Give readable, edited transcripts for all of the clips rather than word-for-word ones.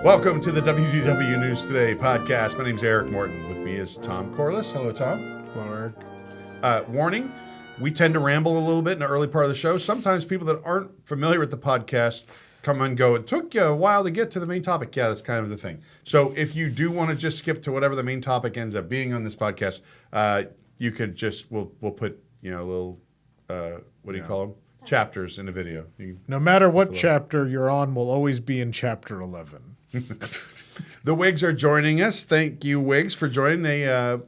Welcome to the WDW News Today podcast. My name's Eric Morton. With me is Tom Corliss. Hello, Tom. Hello, Eric. Warning, we tend to ramble a little bit in the early part of the show. Sometimes people that aren't familiar with the podcast come and go, it took you a while to get to the main topic. Yeah, that's kind of the thing. So if you do want to just skip to whatever the main topic ends up being on this podcast, you could just, we'll put, little, what do you call them? Chapters in the video. No matter what chapter you're on, we'll always be in chapter 11. The WIGS are joining us. Thank you, WIGS, for joining.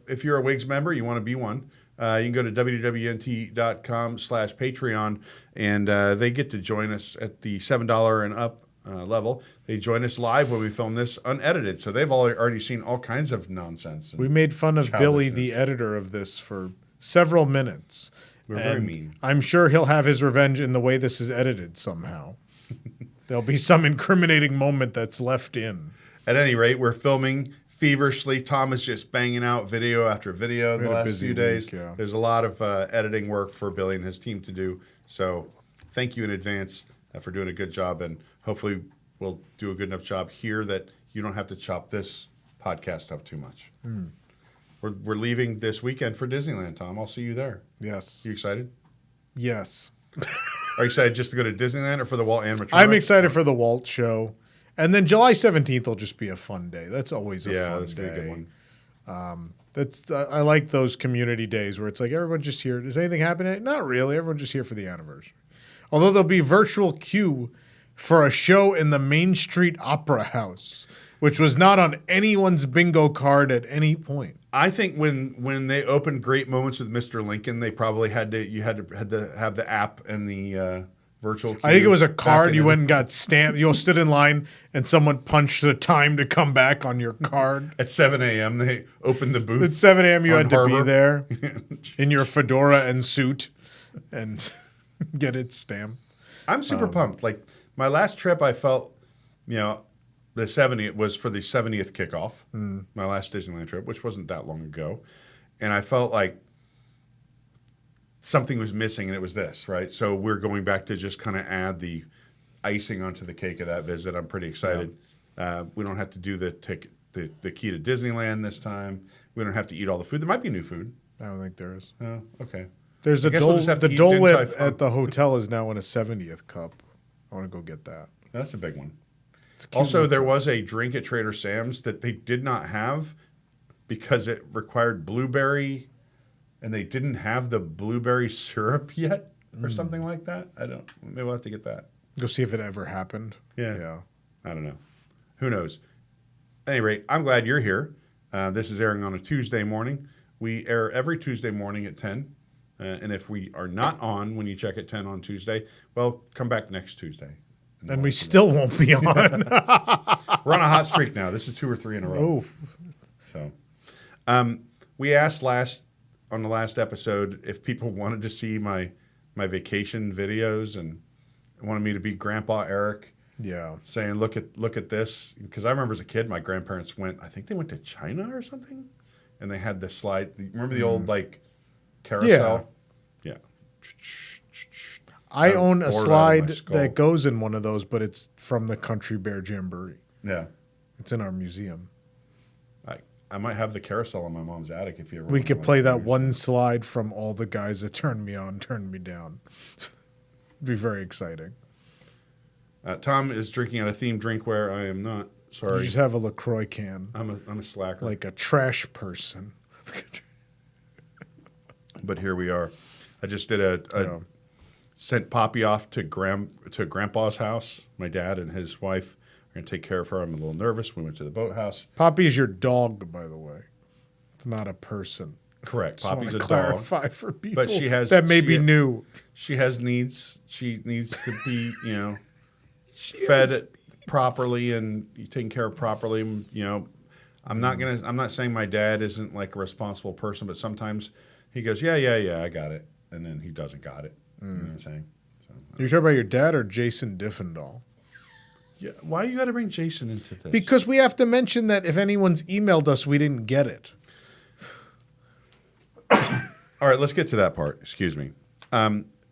If you're a WIGS member, you want to be one, you can go to www.nt.com/Patreon, and they get to join us at the $7 and up level. They join us live when we film this unedited, so they've already seen all kinds of nonsense. We made fun of Billy, the editor of this, for several minutes. We're very mean. I'm sure he'll have his revenge in the way this is edited somehow. There'll be some incriminating moment that's left in. At any rate, we're filming feverishly. Tom is just banging out video after video the last few days. Yeah. There's a lot of editing work for Billy and his team to do. So thank you in advance for doing a good job. And hopefully we'll do a good enough job here that you don't have to chop this podcast up too much. We're leaving this weekend for Disneyland, Tom. I'll see you there. Yes. You excited? Yes. Are you excited just to go to Disneyland or for the Walt animatronic? I'm excited for the Walt show. And then July 17th will just be a fun day. That's always a fun day. Yeah, that's a good one. I like those community days where it's like everyone's just here. Is anything happening? Not really. Everyone's just here for the anniversary. Although there'll be virtual queue for a show in the Main Street Opera House, which was not on anyone's bingo card at any point. I think when they opened Great Moments with Mr. Lincoln, they probably had to have the app and the virtual queue. I think it was a card you went and got stamped. You stood in line and someone punched the time to come back on your card. At 7 a.m. they opened the booth. At 7 a.m. you had to Harbor. be there in your fedora and suit and get it stamped. I'm super pumped. Like my last trip, I felt, the 70th was for the 70th kickoff. My last Disneyland trip, which wasn't that long ago, and I felt like something was missing, and it was this, right? So we're going back to just kind of add the icing onto the cake of that visit. I'm pretty excited. Yeah. We don't have to do the key to Disneyland this time. We don't have to eat all the food. There might be new food. I don't think there is. Oh, okay. There's the Dole Whip at the hotel is now in a 70th cup. I want to go get that. That's a big one. Also, there was a drink at Trader Sam's that they did not have because it required blueberry, and they didn't have the blueberry syrup yet or something like that. Maybe we'll have to get that. Go see if it ever happened. Yeah. I don't know. Who knows? At any rate, I'm glad you're here. This is airing on a Tuesday morning. We air every Tuesday morning at 10. And if we are not on when you check at 10 on Tuesday, well, come back next Tuesday. And we still won't be on. We're on a hot streak now. This is 2 or 3 in a row. So, we asked on the last episode if people wanted to see my vacation videos and wanted me to be Grandpa Eric. Yeah. Saying, look at this. Because I remember as a kid, my grandparents I think they went to China or something. And they had the slide. Remember the old, carousel? Yeah. I own a slide that goes in one of those, but it's from the Country Bear Jamboree. Yeah. It's in our museum. I might have the carousel in my mom's attic if you ever We could play that one slide from All the Guys That Turned Me On, Turned Me Down. It'd be very exciting. Tom is drinking out of themed drinkware. I am not. Sorry. You just have a LaCroix can. I'm a slacker. Like a trash person. But here we are. I just did sent Poppy off to Grandpa's house. My dad and his wife are going to take care of her. I'm a little nervous. We went to the boathouse. Poppy is your dog, by the way. It's not a person. Poppy's a dog. Clarify for people but she has, that may be new. She has needs. She needs to be, fed properly and taken care of properly. I'm not saying my dad isn't like a responsible person, but sometimes he goes, yeah, I got it, and then he doesn't got it. You know what I'm saying? So, You're talking about your dad or Jason Diffendahl? Yeah. Why you got to bring Jason into this? Because we have to mention that if anyone's emailed us, we didn't get it. All right, let's get to that part. Excuse me.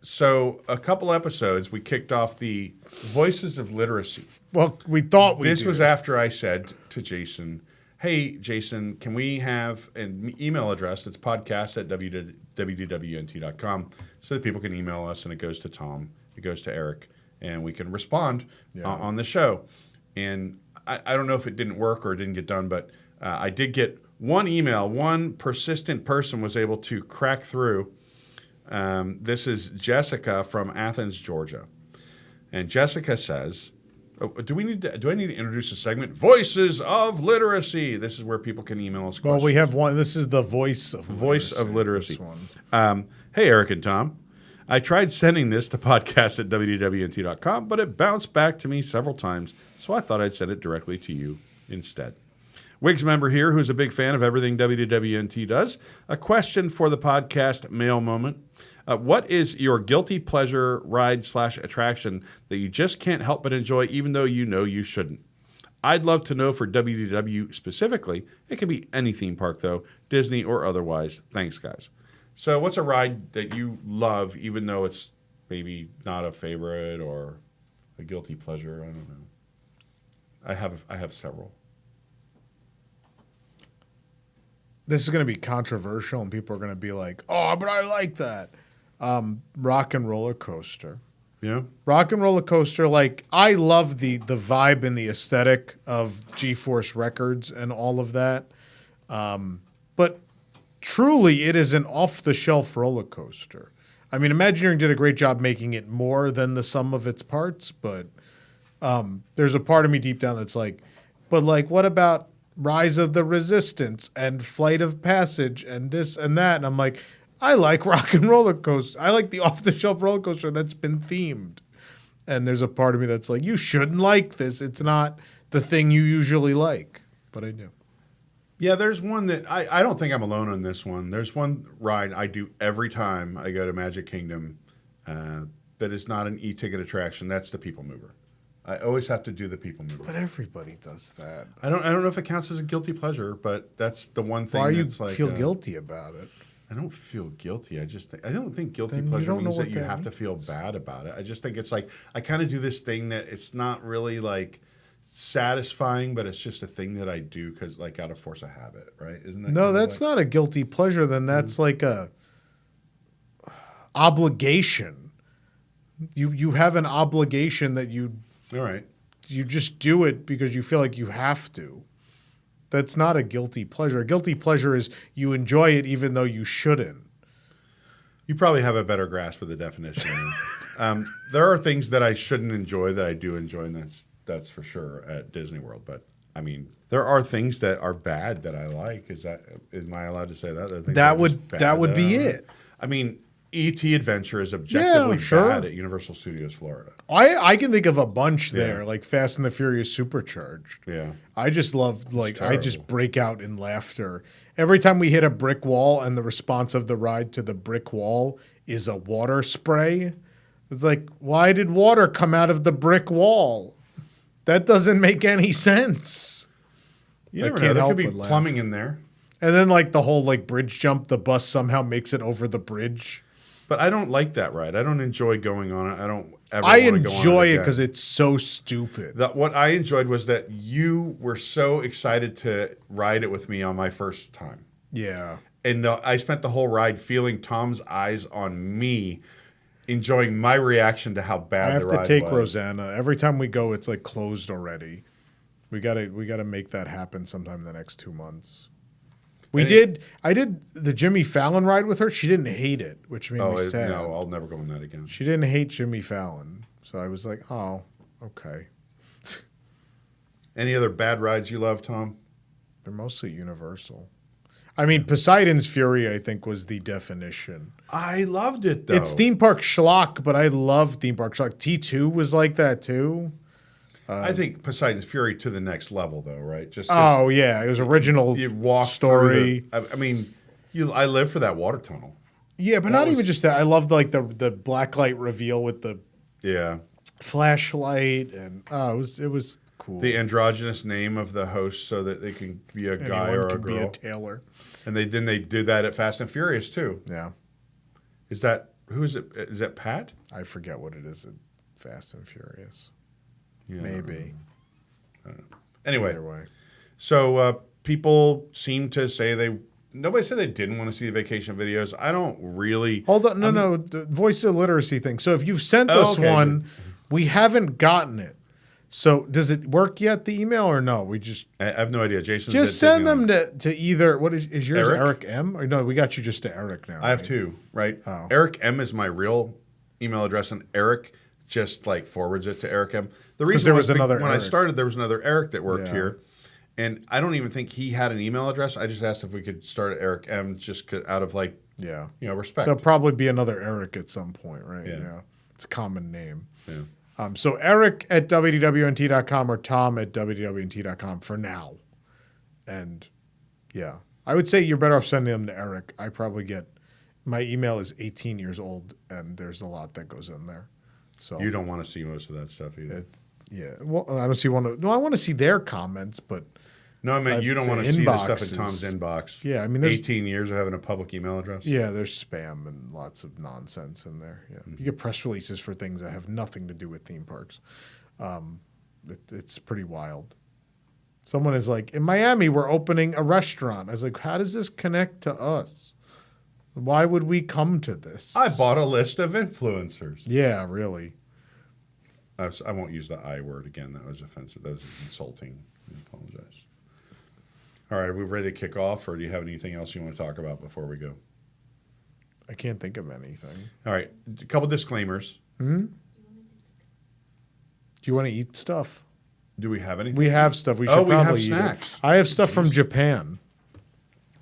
So a couple episodes, we kicked off the Voices of Literacy. Well, we thought we This did. was after I said to Jason, hey, Jason, can we have an email address that's podcast@wdwnt.com so that people can email us, and it goes to Tom, it goes to Eric, and we can respond on the show. And I don't know if it didn't work or it didn't get done, but I did get one email. One persistent person was able to crack through. This is Jessica from Athens, Georgia. And Jessica says, do I need to introduce a segment? Voices of Literacy. This is where people can email us questions. Well, we have one. This is the Voice of Literacy. This one. Hey, Eric and Tom. I tried sending this to podcast@wdwnt.com, but it bounced back to me several times, so I thought I'd send it directly to you instead. WIGS member here who's a big fan of everything WDWNT does. A question for the podcast mail moment. What is your guilty pleasure ride/attraction that you just can't help but enjoy even though you know you shouldn't? I'd love to know for WDW specifically. It can be any theme park, though, Disney or otherwise. Thanks, guys. So what's a ride that you love even though it's maybe not a favorite or a guilty pleasure? I don't know. I have several. This is going to be controversial, and people are going to be like, "Oh, but I like that." Rock and Roller Coaster. Yeah. Rock and Roller Coaster. Like, I love the vibe and the aesthetic of G-Force Records and all of that. But truly, it is an off-the-shelf roller coaster. I mean, Imagineering did a great job making it more than the sum of its parts, but there's a part of me deep down that's like, but like, what about Rise of the Resistance and Flight of Passage and this and that? And I'm like, I like Rock and Roller Coaster. I like the off-the-shelf roller coaster that's been themed. And there's a part of me that's like, you shouldn't like this. It's not the thing you usually like, but I do. Yeah, there's one that I don't think I'm alone on this one. There's one ride I do every time I go to Magic Kingdom that is not an e-ticket attraction. That's the People Mover. I always have to do the People Mover. But everybody does that. I don't know if it counts as a guilty pleasure, but that's the one thing. Why do you that's like, feel guilty about it? I don't feel guilty. I don't think guilty Then you pleasure don't know means what that you that have to feel bad about it. I just think it's like I kind of do this thing that it's not really like satisfying, but it's just a thing that I do because like out of force of habit, right? Isn't that? No, kind of that's like, not a guilty pleasure. Then that's like a obligation. You have an obligation that you all right. You just do it because you feel like you have to. That's not a guilty pleasure. A guilty pleasure is you enjoy it even though you shouldn't. You probably have a better grasp of the definition. There are things that I shouldn't enjoy that I do enjoy, and that's for sure at Disney World. But I mean, there are things that are bad that I like. Am I allowed to say that? That would be it. I mean, E.T. Adventure is objectively bad at Universal Studios Florida. I can think of a bunch there, like Fast and the Furious Supercharged. Yeah. I just love, I just break out in laughter. Every time we hit a brick wall and the response of the ride to the brick wall is a water spray, it's like, why did water come out of the brick wall? That doesn't make any sense. You never know. There could be plumbing in there. And then like the whole like bridge jump, the bus somehow makes it over the bridge. But I don't like that ride. I don't enjoy going on it. I don't ever I want to go on it enjoy it again. because it's so stupid. What I enjoyed was that you were so excited to ride it with me on my first time. Yeah. And I spent the whole ride feeling Tom's eyes on me, enjoying my reaction to how bad the ride was. I have to take Rosanna. Every time we go, it's like closed already. We gotta make that happen sometime in the next 2 months. I did the Jimmy Fallon ride with her. She didn't hate it, which made me sad. No, I'll never go on that again. She didn't hate Jimmy Fallon. So I was like, oh, okay. Any other bad rides you love, Tom? They're mostly Universal. I mean, Poseidon's Fury, I think, was the definition. I loved it, though. It's theme park schlock, but I love theme park schlock. T2 was like that, too. I think Poseidon's Fury to the next level, though, right? Yeah, it was original you walk story. I mean, I live for that water tunnel. Yeah, but not even just that. I loved like the blacklight reveal with the flashlight, and it was cool. The androgynous name of the host, so that they can be a guy or a girl. Be a tailor. And they did that at Fast and Furious too. Yeah. Is that Who is it? Is that Pat? I forget what it is. Fast and Furious. Yeah, Maybe. Anyway, Either way. so people seem to say nobody said they didn't want to see the vacation videos. I don't really. Hold on. No. The voice illiteracy thing. So if you've sent us one, we haven't gotten it. So does it work yet, the email, or no? I have no idea. Jason just send them to either, what is yours, Eric M? Or no, we got you just to Eric now. I have two, right? Oh. Eric M is my real email address, and Eric just like forwards it to Eric M. The reason there was another when Eric. I started, there was another Eric that worked Yeah. here, and I don't even think he had an email address. I just asked if we could start at Eric M just out of respect. There'll probably be another Eric at some point, right? Yeah. It's a common name. Yeah. So Eric at WDWNT.com or Tom at WDWNT.com for now. And yeah, I would say you're better off sending them to Eric. I probably my email is 18 years old and there's a lot that goes in there. So You don't want to see most of that stuff either. Well, I don't see I want to see their comments, but No, I mean, you don't want to see the stuff in Tom's inbox. Yeah, I mean, there's 18 years of having a public email address. Yeah, there's spam and lots of nonsense in there. Yeah, you get press releases for things that have nothing to do with theme parks. It's pretty wild. Someone is like, in Miami, we're opening a restaurant. I was like, how does this connect to us? Why would we come to this? I bought a list of influencers. Yeah, really. I won't use the I word again. That was offensive. That was insulting. I apologize. All right, are we ready to kick off, or do you have anything else you want to talk about before we go? I can't think of anything. All right, a couple disclaimers. Do you want to eat stuff? Do we have anything? We have stuff. We should we have probably eat snacks. it. I have stuff from Japan.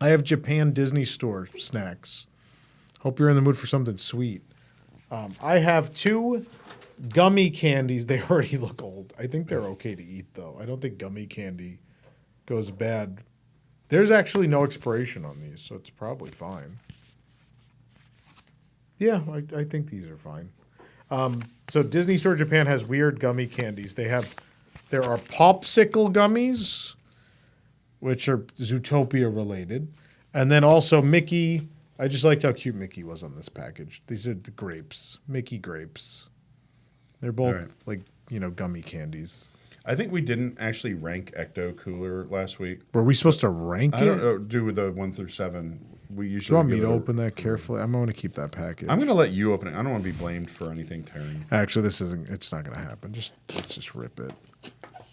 I have Japan Disney Store snacks. Hope you're in the mood for something sweet. I have 2 gummy candies. They already look old. I think they're okay to eat, though. I don't think gummy candy goes bad. There's actually no expiration on these, so it's probably fine. Yeah, I think these are fine. So Disney Store Japan has weird gummy candies. There are popsicle gummies, which are Zootopia related. And then also Mickey. I just liked how cute Mickey was on this package. These are the grapes, Mickey grapes. They're both gummy candies. I think we didn't actually rank Ecto Cooler last week. Were we supposed to rank I it? don't know, do the 1 through 7. We Do you usually want me give to it open that carefully? I'm going to keep that package. I'm going to let you open it. I don't want to be blamed for anything tearing. Actually, it's not going to happen. Let's just rip it.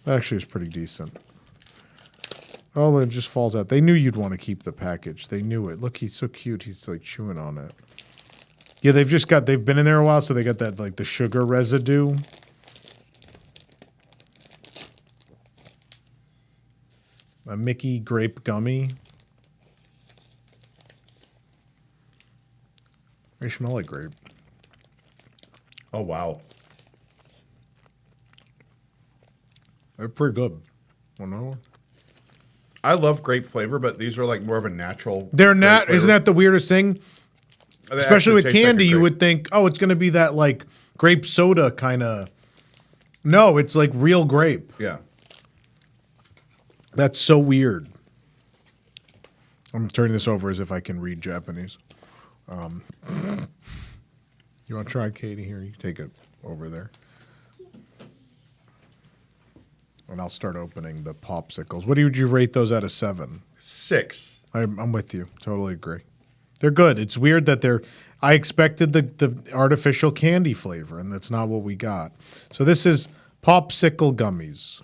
Actually, it's pretty decent. Oh, it just falls out. They knew you'd want to keep the package. They knew it. Look, he's so cute. He's like chewing on it. Yeah, they've been in there a while, so they got that like the sugar residue. A Mickey grape gummy. They smell like grape. Oh, wow. They're pretty good. Another one? I love grape flavor, but these are like more of a natural. They're grape not. flavor. Isn't that the weirdest thing? They Especially actually with taste like candy, a you grape. would think, oh, it's going to be that like grape soda kind of. No, it's like real grape. Yeah. That's so weird. I'm turning this over as if I can read Japanese. You want to try, Katie? Here, you take it over there. And I'll start opening the popsicles. What would you rate those out of 7? 6. I'm with you. Totally agree. They're good. It's weird that I expected the artificial candy flavor, and that's not what we got. So this is popsicle gummies.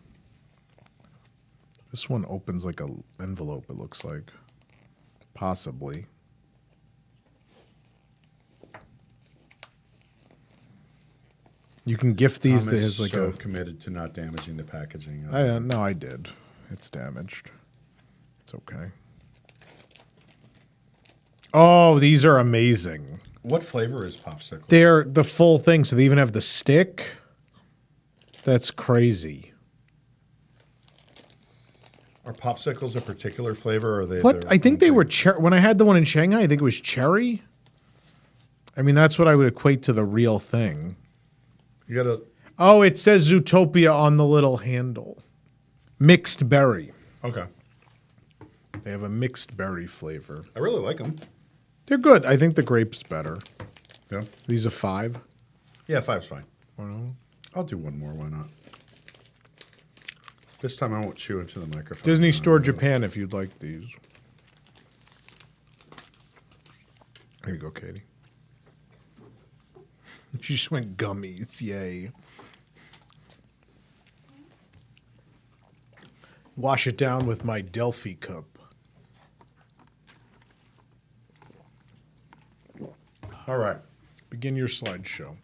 This one opens like an envelope, it looks like. Possibly. You can gift these. Tom is There's like so committed to not damaging the packaging. No, I did. It's damaged. It's okay. Oh, these are amazing. What flavor is popsicle? They're the full thing, so they even have the stick. That's crazy. Are popsicles a particular flavor, or are they? What? their I think own they thing? were when I had the one in Shanghai, I think it was cherry. I mean, that's what I would equate to the real thing. You gotta. Oh, it says Zootopia on the little handle. Mixed berry. Okay. They have a mixed berry flavor. I really like them. They're good. I think the grape's better. Yeah. These are 5. Yeah, 5's fine. Well, I'll do one more. Why not? This time I won't chew into the microphone. Disney Store Japan, if you'd like these. Here you go, Katie. She just went gummies. Yay. Wash it down with my Delphi cup. All right. Begin your slideshow.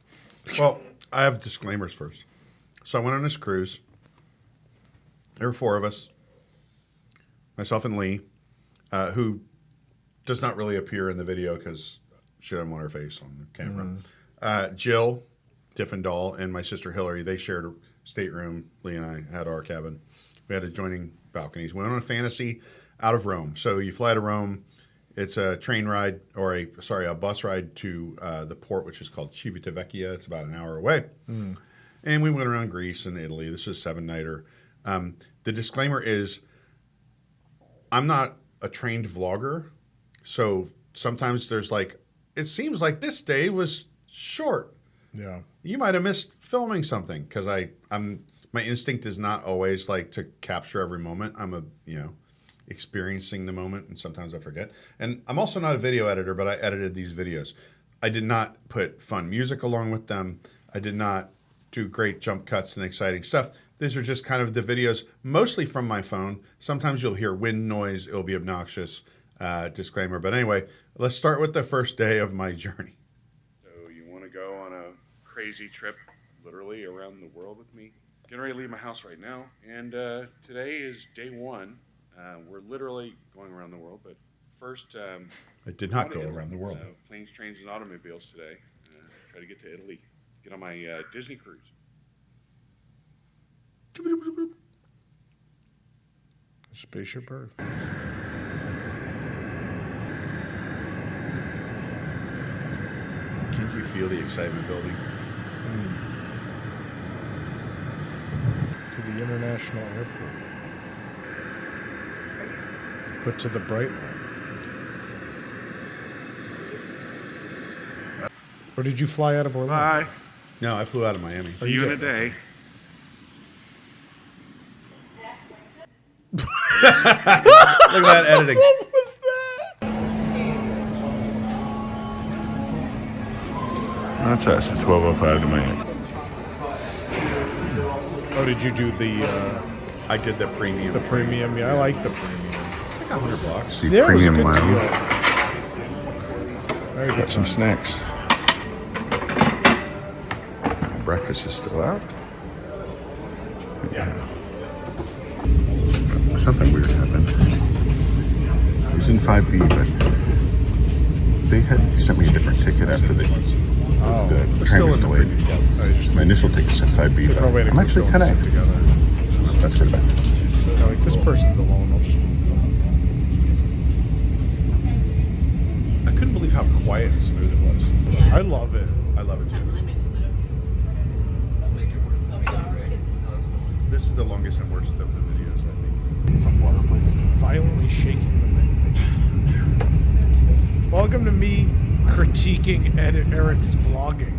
Well, I have disclaimers first. So I went on this cruise. There were 4 of us, myself and Lee, who does not really appear in the video because she doesn't want her face on the camera. Jill, Diffendahl, and my sister Hillary, they shared a stateroom. Lee and I had our cabin. We had adjoining balconies. We went on a fantasy out of Rome. So you fly to Rome. It's a train ride, or a bus ride to the port, which is called Civitavecchia. It's about an hour away. And we went around Greece and Italy. This is a 7-nighter. The disclaimer is I'm not a trained vlogger, so sometimes there's it seems like this day was short. Yeah. You might have missed filming something because my instinct is not always to capture every moment. I'm experiencing the moment, and sometimes I forget. And I'm also not a video editor, but I edited these videos. I did not put fun music along with them. I did not do great jump cuts and exciting stuff. These are just kind of the videos, mostly from my phone. Sometimes you'll hear wind noise. It'll be obnoxious. Disclaimer. But anyway, let's start with the first day of my journey. So you want to go on a crazy trip, literally around the world with me? Getting ready to leave my house right now. And today is day 1. We're literally going around the world, but first... I did not go around the world. Planes, trains, and automobiles today. Try to get to Italy. Get on my Disney cruise. Spaceship Earth. Can you feel the excitement building? To the international airport. But to the bright line. Or did you fly out of Orlando? Bye. No, I flew out of Miami. See you in a day. Look at that editing. What was that? That's us at 12:05 to Miami. Oh, did you do the I did the premium. premium? Yeah, I like the premium. It's like $100. See, Yeah, it was a premium good lounge. deal. Very good. Got some snacks. Breakfast is still out. Yeah. Something weird happened. I was in 5B, but they had sent me a different ticket after the train was delayed. My initial ticket said 5B, but I'm actually 10A. That's good. So, like, this person's alone. I'll just move them. I couldn't believe how quiet and smooth it was. I love it. I love it too. This is the longest and worst of the videos, I think. Some water playing. Violently shaking the thing. Welcome to me critiquing Eric's vlogging.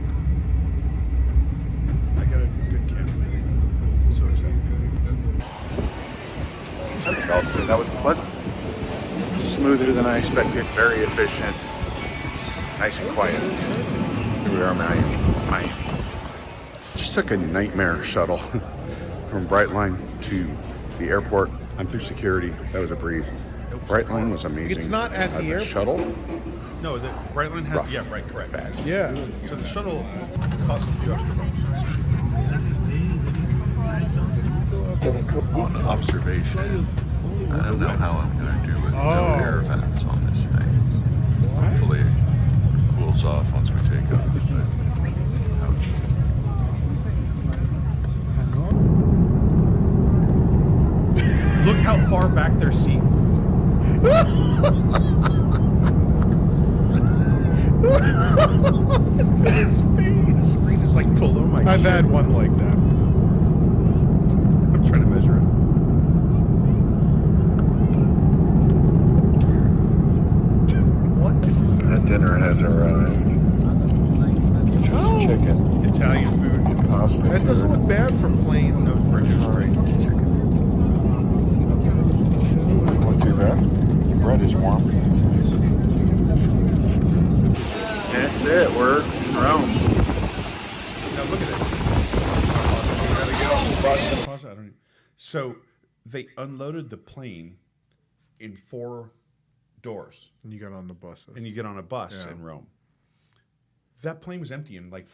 I got a good camera. I'm so excited. That was pleasant. Smoother than I expected. Very efficient. Nice and quiet. Here we are, Miami. Just took a nightmare shuttle from Brightline to the airport. I'm through security. That was a breeze. Brightline was amazing. It's not at the airport. Shuttle. No, the Brightline has. Rough. Yeah, right, correct. Bad. Yeah. So the shuttle costs a few extra bucks. On observation. I don't know how I'm going to do with no air vents on this thing. Hopefully it cools off once we take off. Ouch. Look how far back their seat. His face. The screen is like below my I've chin. had one like that. I'm trying to measure it. That dinner has arrived. Italian food. That doesn't look bad for plain. Those British great. Not too bad. Bread is warm. That's it. We're in Rome. Now look at it. Pause. I don't even- So they unloaded the plane in 4 doors, And you got on the bus. and you get on a bus in Rome. That plane was empty in like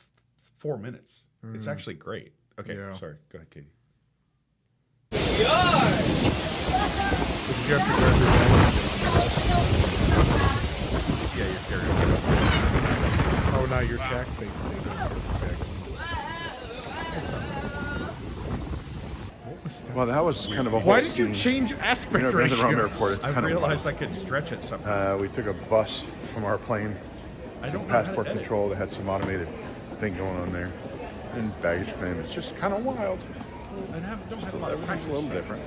4 minutes. It's actually great. Okay, Yeah. sorry. Go ahead, Katie. Did you have to go through Yeah, you're carrying on. that? Oh, now your check. They What was that? Well, that was kind of a whole Why did you scene. change aspect You know, in the Rome ratio? airport, it's I kind realized I could stretch it somehow. of. We took a bus from our plane. I don't know how to Passport edit. control. They had some automated thing going on there, and baggage claim. It's just kind of wild. I don't have a lot of Everything's practice. a little different.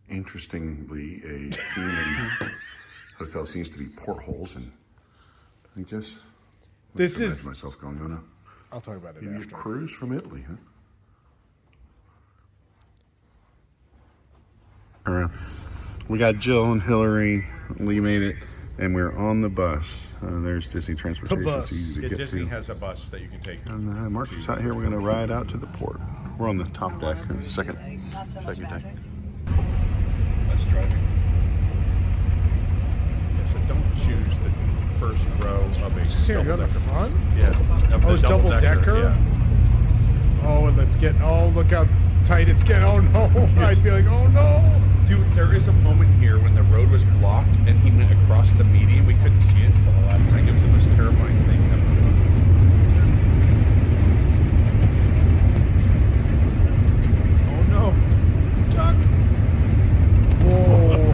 Interestingly, a theme in hotel seems to be portholes, and I guess This I is. imagine myself going on a I'll talk about it maybe a after. cruise from Italy, huh? All right. We got Jill and Hillary. Lee made it, and we're on the bus. There's Disney transportation. bus. It's easy to Yeah, get Disney to. has a bus that you can take. And March is out here. We're going to ride out to the port. We're on the top deck. Second deck. Less driving. Yeah, so don't choose the first row of a Here, you're on the double-decker. front? Yeah. Of Oh, the it's double-decker? Yeah. Oh, and let's get. Oh, look how tight it's getting. Oh, no. I'd be like, oh, no. Dude, there is a moment here when the road was blocked and he went across the median. We couldn't see it until the last second. It was the most terrifying thing ever. Oh no. Duck. Whoa.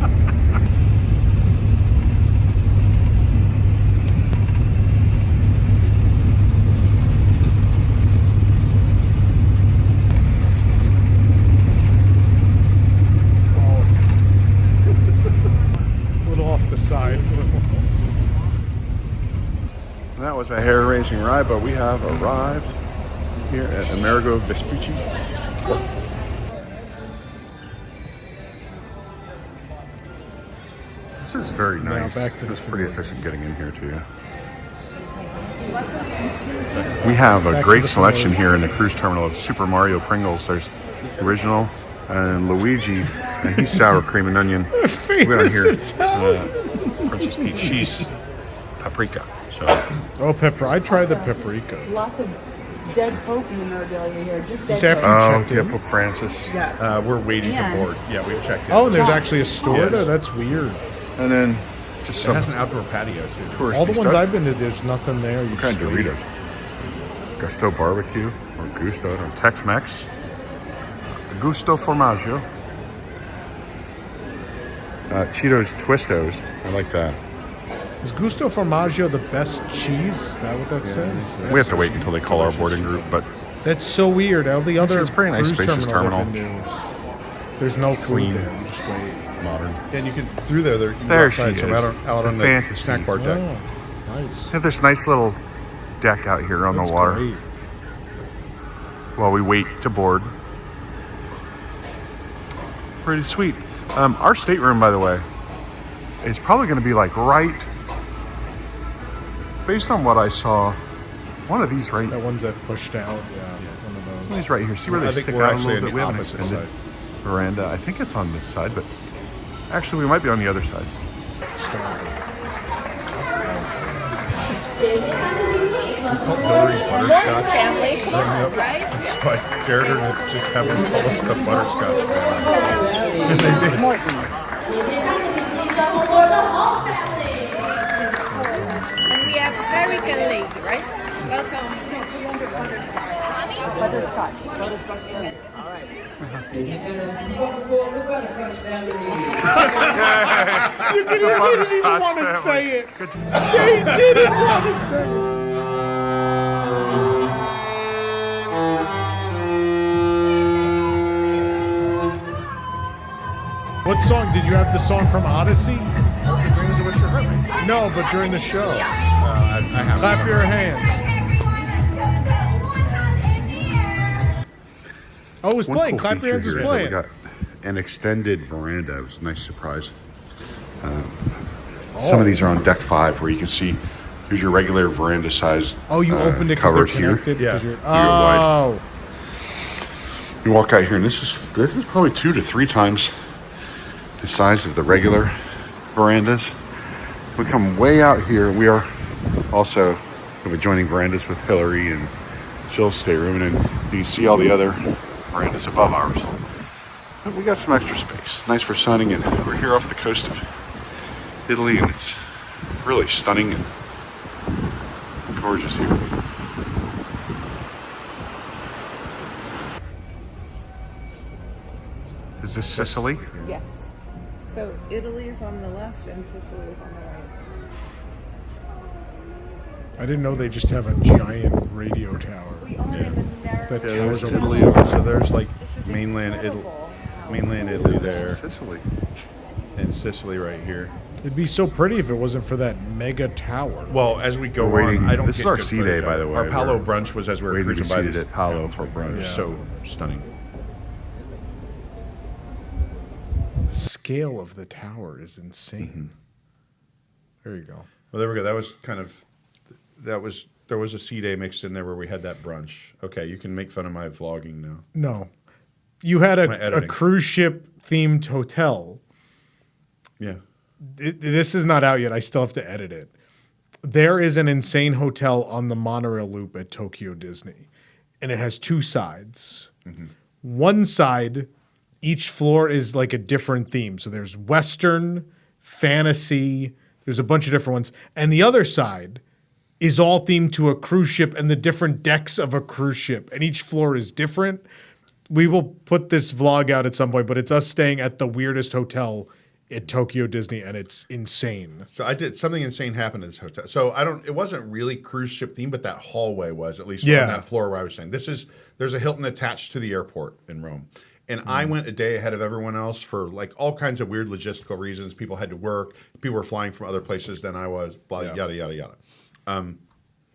A little off the side. That was a hair-raising ride, but we have arrived here at Amerigo Vespucci. This is very nice. back to the It's pretty food. efficient getting in here too. We have a Back to great the selection food. here in the cruise terminal of Super Mario Pringles. There's the original and Luigi, and he's sour cream and onion. We got Famous here Italian. Princess Peach. She's paprika. So Oh, pepper. I tried the paprika. Lots of dead Pope memorabilia here. Just dead This after- Pope. oh, yeah, Pope Francis. Yeah. We're waiting And- to board. Yeah, we've checked in. Oh, and there's actually a store Yes. there? That's weird. And then just It some has an outdoor patio too. touristy All the ones stuff. I've been to, there's nothing there. You What kind of just wait. Doritos? Gusto barbecue or Gusto or Tex-Mex. Gusto formaggio. Cheetos Twistos. I like that. Is Gusto Formaggio the best cheese? Is that what that says? We have to wait until they call our boarding group, but That's so weird. All the other it's a pretty nice, cruise spacious terminals I've been to, there's no food Clean. there. You just wait. modern. And you can through there. You can There go outside, she so is. out on the Fantasy. snack bar deck. Oh, nice. We have this nice little deck out here on That's the water great. while we wait to board. Pretty sweet. Our stateroom, by the way, is probably going to be like right, based on what I saw, one of these right. That one's that pushed out. Yeah, one of those. These right here. See where they I think stick we're out a actually little on bit? the We have an opposite extended side. veranda. I think it's on this side, but actually we might be on the other side. Hillary butterscotch. Family, come on, right? So I dared her to just have them call us the butterscotch family. And they did. And we have American lady, right? Welcome. You didn't even want to say it. They didn't want to say it. What song? Did you have the song from Odyssey? No, but during the show. I have Clap your hands. Oh, it was One playing. cool Clap Your Hands was feature here is that playing. we got an extended veranda. It was a nice surprise. Some of these are on deck 5, where you can see here's your regular veranda size. Oh, you opened it because they're covered here. connected? Yeah. 'Cause you're- wide. Oh. You walk out here, and this is probably 2 to 3 times the size of the regular verandas. We come way out here. We are also have adjoining verandas with Hillary and Jill's stateroom, and then you can see all the other verandas above ours. But we got some extra space. Nice for sunning, and we're here off the coast of Italy, and it's really stunning and gorgeous here. Is this Sicily? Yes. So Italy is on the left and Sicily is on the right. I didn't know they just have a giant radio tower. We are in the That American. towers over Italy. So there's like This is mainland Italy, incredible. mainland Italy there, Sicily. and Sicily right here. It'd be so pretty if it wasn't for that mega tower. Well, as we go We're waiting- on, I don't. this is get our good sea day, footage by of the it. way. Our Palo We're brunch was as we were waiting to cruising be by seated this at Palo town. for brunch. Yeah. So stunning. The scale of the tower is insane. There you go. Well, there we go. That was kind of, there was a sea day mixed in there where we had that brunch. Okay, you can make fun of my vlogging now. No. You had My a editing. cruise ship themed hotel. Yeah. This is not out yet. I still have to edit it. There is an insane hotel on the monorail loop at Tokyo Disney, and it has 2 sides. One side, each floor is like a different theme. So there's Western, fantasy, there's a bunch of different ones. And the other side is all themed to a cruise ship and the different decks of a cruise ship, and each floor is different. We will put this vlog out at some point, but it's us staying at the weirdest hotel at Tokyo Disney, and it's insane. So I did something insane happened at this hotel. So it wasn't really cruise ship themed, but that hallway was, at least Yeah. on that floor where I was staying. There's a Hilton attached to the airport in Rome. And I went a day ahead of everyone else for like all kinds of weird logistical reasons. People had to work. People were flying from other places than I was, blah, yada, yada, yada.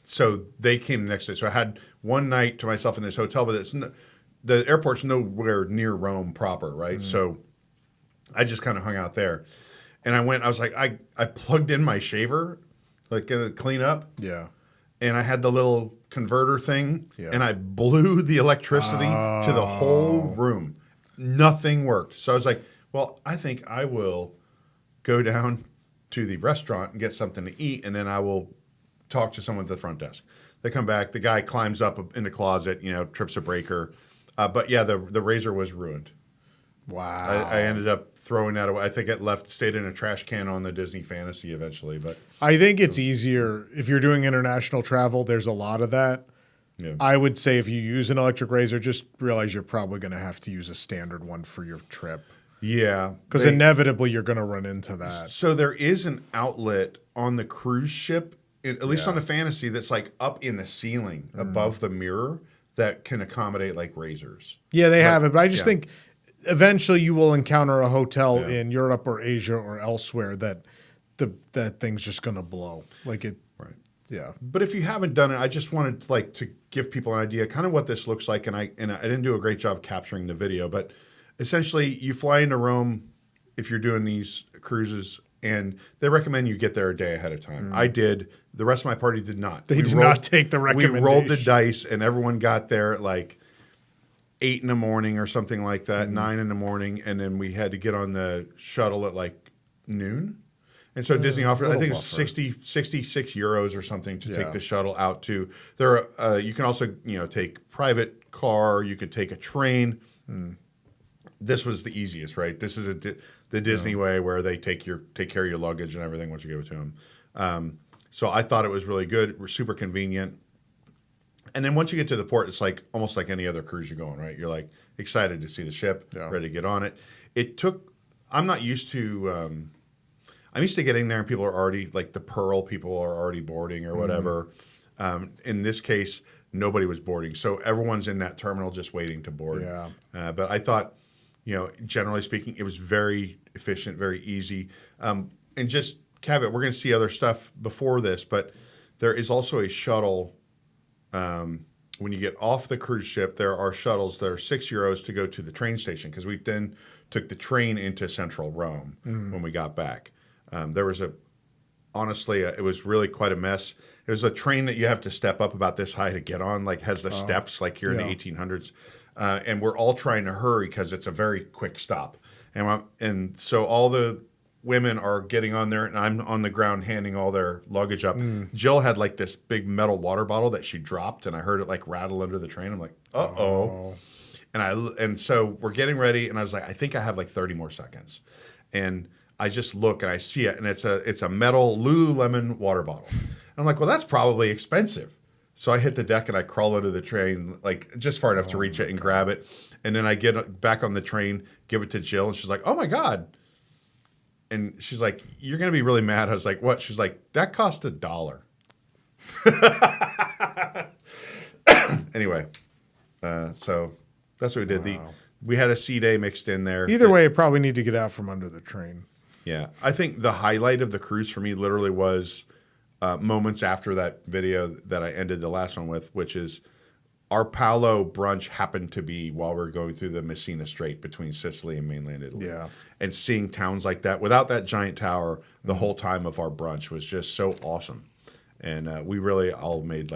So they came the next day. So I had one night to myself in this hotel, but the airport's nowhere near Rome proper, right? So I just kind of hung out there. And I was like, I plugged in my shaver, like gonna clean up. Yeah. And I had the little converter thing, Yeah. and I blew the electricity to the whole room. Nothing worked. So I was like, well, I think I will go down to the restaurant and get something to eat, and then I will talk to someone at the front desk. They come back. The guy climbs up in the closet, trips a breaker. But yeah, the razor was ruined. Wow. I ended up throwing that away. I think it stayed in a trash can on the Disney Fantasy eventually. But I think it's easier if you're doing international travel. There's a lot of that. yeah. I would say if you use an electric razor, just realize you're probably going to have to use a standard one for your trip Yeah. because inevitably you're going to run into that. So there is an outlet on the cruise ship, at least on the Fantasy, that's like up in the ceiling above the mirror that can accommodate like razors. Yeah, they have it, but I just yeah. think eventually you will encounter a hotel in Europe or Asia or elsewhere that that thing's just going to blow. Like it. Right. Yeah. But if you haven't done it, I just wanted to give people an idea kind of what this looks like. And I didn't do a great job capturing the video, but essentially you fly into Rome if you're doing these cruises, and they recommend you get there a day ahead of time. I did. The rest of my party did not. They did not take the We rolled the recommendation. dice, and everyone got there at like 8 in the morning or something like that, 9 in the morning, and then we had to get on the shuttle at like noon. And so Disney offered, I think it's 66 euros or something to take the shuttle out to there. You can also, take private car. You could take a train. This was the easiest, right? This is the Disney way where they take care of your luggage and everything once you give it to them. So I thought it was really good. We're super convenient. And then once you get to the port, it's like almost like any other cruise you're going, right? You're like excited to see the ship, ready to get on it. I'm not used to, I'm used to getting there and people are already, like the Pearl people are already boarding or whatever. In this case, nobody was boarding. So everyone's in that terminal just waiting to board. Yeah. But I thought, generally speaking, it was very efficient, very easy. And just caveat, we're going to see other stuff before this, but there is also a shuttle when you get off the cruise ship, there are shuttles that are €6 to go to the train station, because we then took the train into central Rome when we got back. There was honestly, it was really quite a mess. It was a train that you have to step up about this high to get on, like has the steps like here in the 1800s. And we're all trying to hurry because it's a very quick stop. And so all the women are getting on there, and I'm on the ground handing all their luggage up. Jill had like this big metal water bottle that she dropped, and I heard it like rattle under the train. I'm like, uh-oh. And so we're getting ready, and I was like, I think I have like 30 more seconds. And I just look and I see it, and it's a metal Lululemon water bottle. And I'm like, well, that's probably expensive. So I hit the deck and I crawl under the train, like just far enough to reach it and grab it. And then I get back on the train, give it to Jill, and she's like, oh my God. And she's like, you're going to be really mad. I was like, what? She's like, that cost $1. Anyway, so that's what we did. We had a sea day mixed in there. Either way, you probably need to get out from under the train. Yeah. I think the highlight of the cruise for me literally was moments after that video that I ended the last one with, which is our Paolo brunch happened to be while we were going through the Messina Strait between Sicily and mainland Italy. Yeah. And seeing towns like that without that giant tower the whole time of our brunch was just so awesome. And we really all made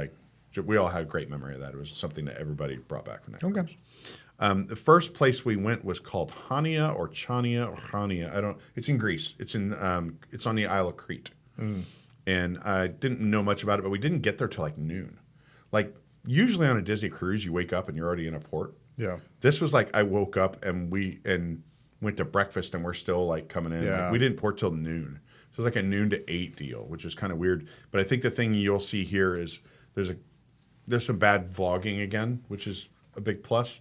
we all had a great memory of that. It was something that everybody brought back from that. Okay. The first place we went was called Chania or Chania or Chania. It's in Greece. It's on the Isle of Crete. And I didn't know much about it, but we didn't get there till like noon. Like usually on a Disney cruise, you wake up and you're already in a port. Yeah. This was like I woke up and went to breakfast and we're still like coming in. Yeah. Like, we didn't port till noon. So it's like a noon to 8 deal, which is kind of weird. But I think the thing you'll see here is there's some bad vlogging again, which is a big plus.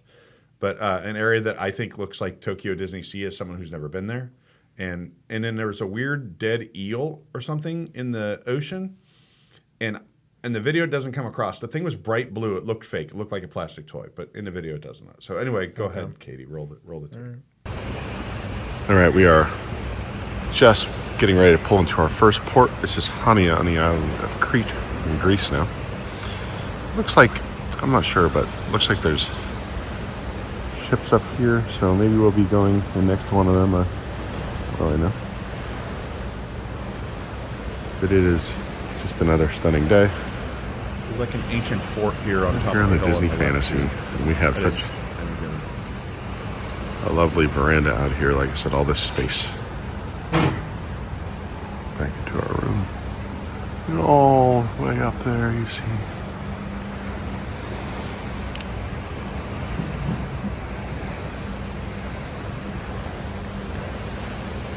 But an area that I think looks like Tokyo Disney Sea as someone who's never been there. And then there was a weird dead eel or something in the ocean. And the video doesn't come across. The thing was bright blue. It looked fake. It looked like a plastic toy. But in the video, it does not. So anyway, go ahead, Katie. Roll the tape. All right, we are just getting ready to pull into our first port. This is Chania on the island of Crete in Greece now. Looks like, I'm not sure, but looks like there's ships up here. So maybe we'll be going in next to one of them. I don't really know. But it is just another stunning day. There's like an ancient fort here on top Here on of the Disney Fantasy. And we have such a lovely veranda out here. Like I said, all this space. Back into our room. And all the way up there, you see.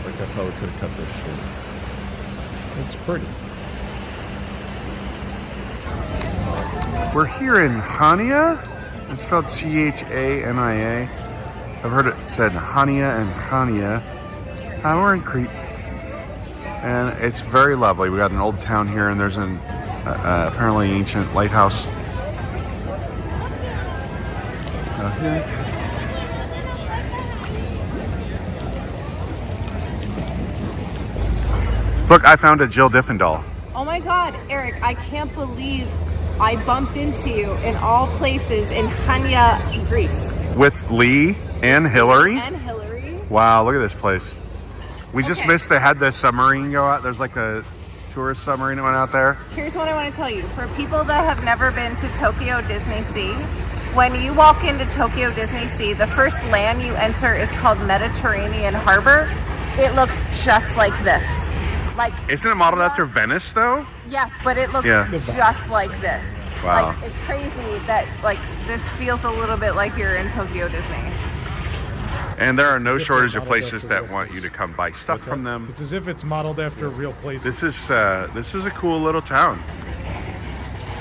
Like I probably could have cut this short. It's pretty. We're here in Chania. It's spelled Chania. I've heard it said Chania and Chania. We're in Crete. And it's very lovely. We got an old town here, and there's an apparently ancient lighthouse out here. Look, I found a Jill Diffin doll. Oh my God, Eric, I can't believe I bumped into you in all places in Chania, Greece. With Lee and Hillary. And Hillary. Wow, look at this place. We just missed they had the submarine go out. There's like a tourist submarine that went out there. Here's what I want to tell you. For people that have never been to Tokyo Disney Sea, when you walk into Tokyo Disney Sea, the first land you enter is called Mediterranean Harbor. It looks just like this. Isn't it modeled after Venice though? Yes, but it looks just like this. Wow. It's crazy that this feels a little bit like you're in Tokyo Disney. And there are no shortage of places that want you to come buy stuff from them. It's as if it's modeled after real places. This is a cool little town.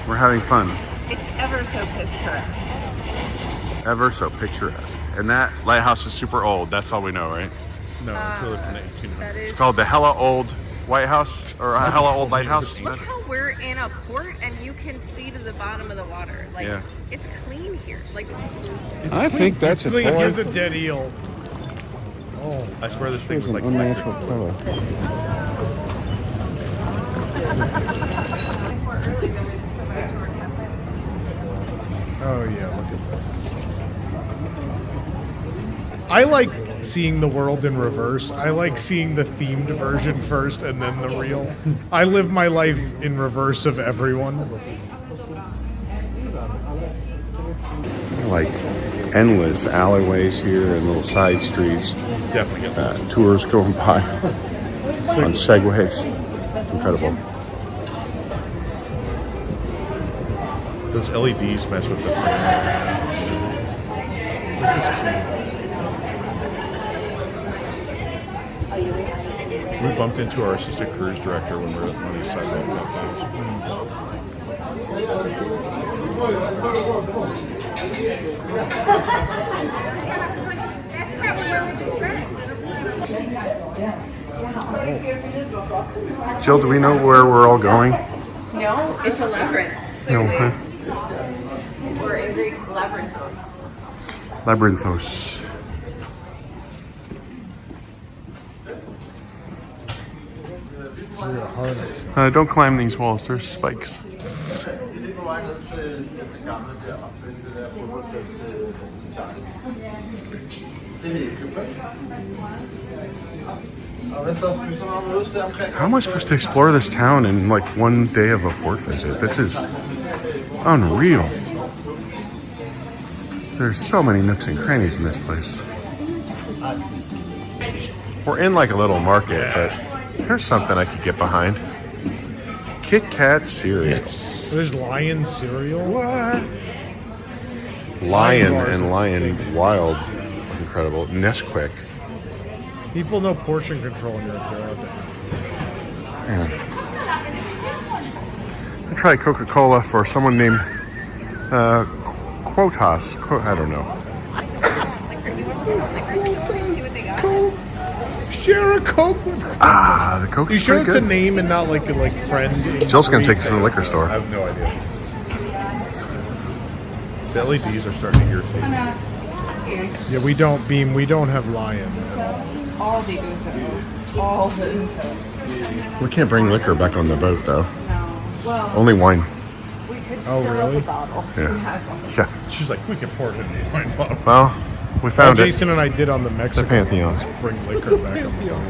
We're having fun. It's ever so picturesque. Ever so picturesque. And that lighthouse is super old. That's all we know, right? No, it's really from the 1800s. It's called the Hella Old White House, or Hella Old Lighthouse. Look how we're in a port and you can see to the bottom of the water. It's clean here. I think that's a clean. Here's a dead eel. Oh, I swear this thing was like unnatural color. Oh yeah, look at this. I like seeing the world in reverse. I like seeing the themed version first and then the real. I live my life in reverse of everyone. Like endless alleyways here and little side streets. Definitely get that. Tours going by on segways. It's incredible. Those LEDs mess with the frame. This is cute. We bumped into our assistant cruise director when we were at one of these sidewalk cafes. Jill, do we know where we're all going? No, it's a labyrinth. No, huh? Or in Greek, labyrinthos. Labyrinthos. Don't climb these walls. There's spikes. How am I supposed to explore this town in like one day of a port visit? This is unreal. There's so many nooks and crannies in this place. We're in like a little market, but here's something I could get behind. Kit Kat cereal. There's lion cereal. What? Lion bars and are Lion Wild. Incredible. Nesquik. People know portion control in Europe. Man. I tried Coca-Cola for someone named Quotas. I don't know. Share a Coke with. The Coke You is sure pretty it's a good. name and not like a friend? Jill's gonna take us to the liquor I store. have no idea. The LEDs are starting to irritate me. Yeah, we don't Beam. We don't have lion. All the ouzo. All the ouzo. We can't bring liquor back on the boat though. No. Well, Only wine. we could Oh, fill really? up a bottle. Yeah. We have one. Yeah. She's like, we can pour it in the wine bottle. Well, we Oh, found it. Jason and I did on the Mexico. Pantheon. Bring liquor back on the boat.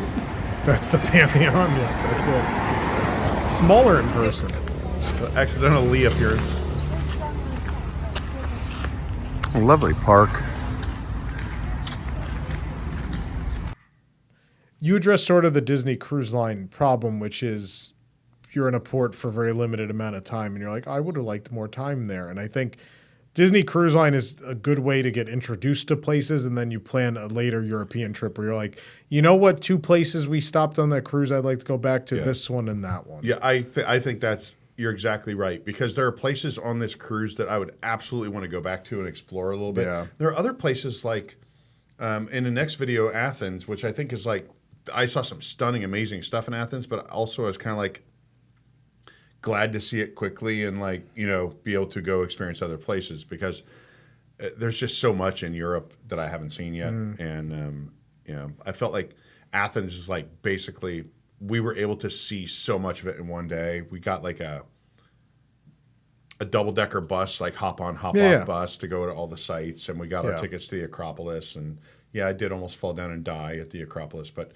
That's the Pantheon. Yeah, that's it. Smaller in person. Accidental Lee appearance. A lovely park. You address sort of the Disney Cruise Line problem, which is you're in a port for a very limited amount of time, and you're like, I would have liked more time there. And I think Disney Cruise Line is a good way to get introduced to places, and then you plan a later European trip where you're like, you know what, 2 places we stopped on that cruise I'd like to go back to, Yeah. this one and that one. Yeah, I think you're exactly right, because there are places on this cruise that I would absolutely want to go back to and explore a little bit. Yeah. There are other places like in the next video, Athens, which I think is like, I saw some stunning, amazing stuff in Athens, but also I was kind of like glad to see it quickly and like, you know, be able to go experience other places, because there's just so much in Europe that I haven't seen yet. And, you know, I felt like Athens is like basically we were able to see so much of it in one day. We got like a double-decker bus, like hop-on, hop-off bus to go to all the sites, and we got our tickets to the Acropolis. And yeah, I did almost fall down and die at the Acropolis, but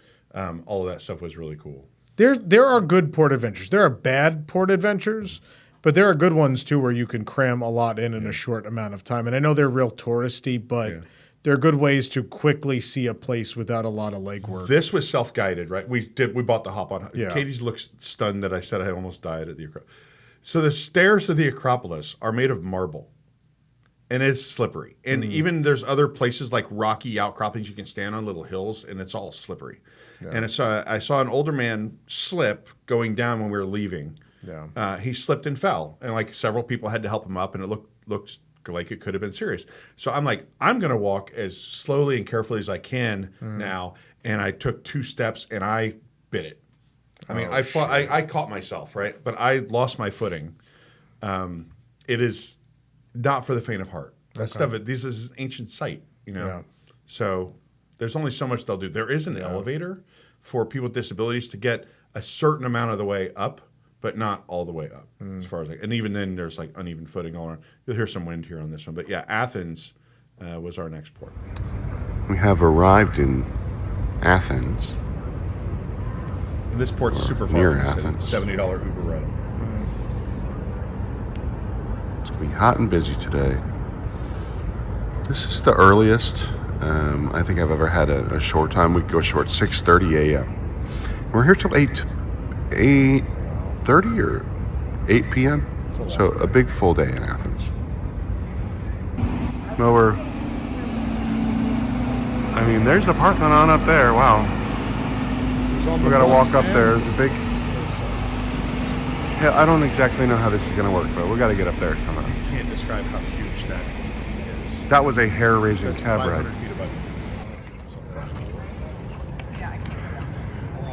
all of that stuff was really cool. There are good port adventures. There are bad port adventures, but there are good ones too where you can cram a lot in a short amount of time. And I know they're real touristy, but there are good ways to quickly see a place without a lot of legwork. This was self-guided, right? We bought the hop-on. Yeah. Katie's looks stunned that I said I almost died at the Acropolis. So the stairs to the Acropolis are made of marble, and it's slippery. And even there's other places like rocky outcroppings you can stand on, little hills, and it's all slippery. Yeah. And I saw an older man slip going down when we were leaving. Yeah. He slipped and fell, and like several people had to help him up, and it looked like it could have been serious. So I'm like, I'm going to walk as slowly and carefully as I can now. And I took 2 steps, and I bit it. I mean, I caught myself, right? But I lost my footing. It is not for the faint of heart. That stuff, this is an ancient site, you know? Yeah. So there's only so much they'll do. There is an elevator for people with disabilities to get a certain amount of the way up, but not all the way up as far as like. And even then, there's like uneven footing all around. You'll hear some wind here on this one, but yeah, Athens was our next port. We have arrived in Athens. And this port's super far near from the Athens. city. $70 Uber ride. It's gonna be hot and busy today. This is the earliest I think I've ever had a short time. We go short 6:30 a.m. We're here till 8:30 or 8 p.m. So a big full day in Athens. Well, there's the Parthenon up there. Wow. We gotta walk up there. There's a big. Yeah, I don't exactly know how this is gonna work, but we gotta get up there somehow. You can't describe how huge that is. That was a hair-raising That's cab 500 ride. feet above you.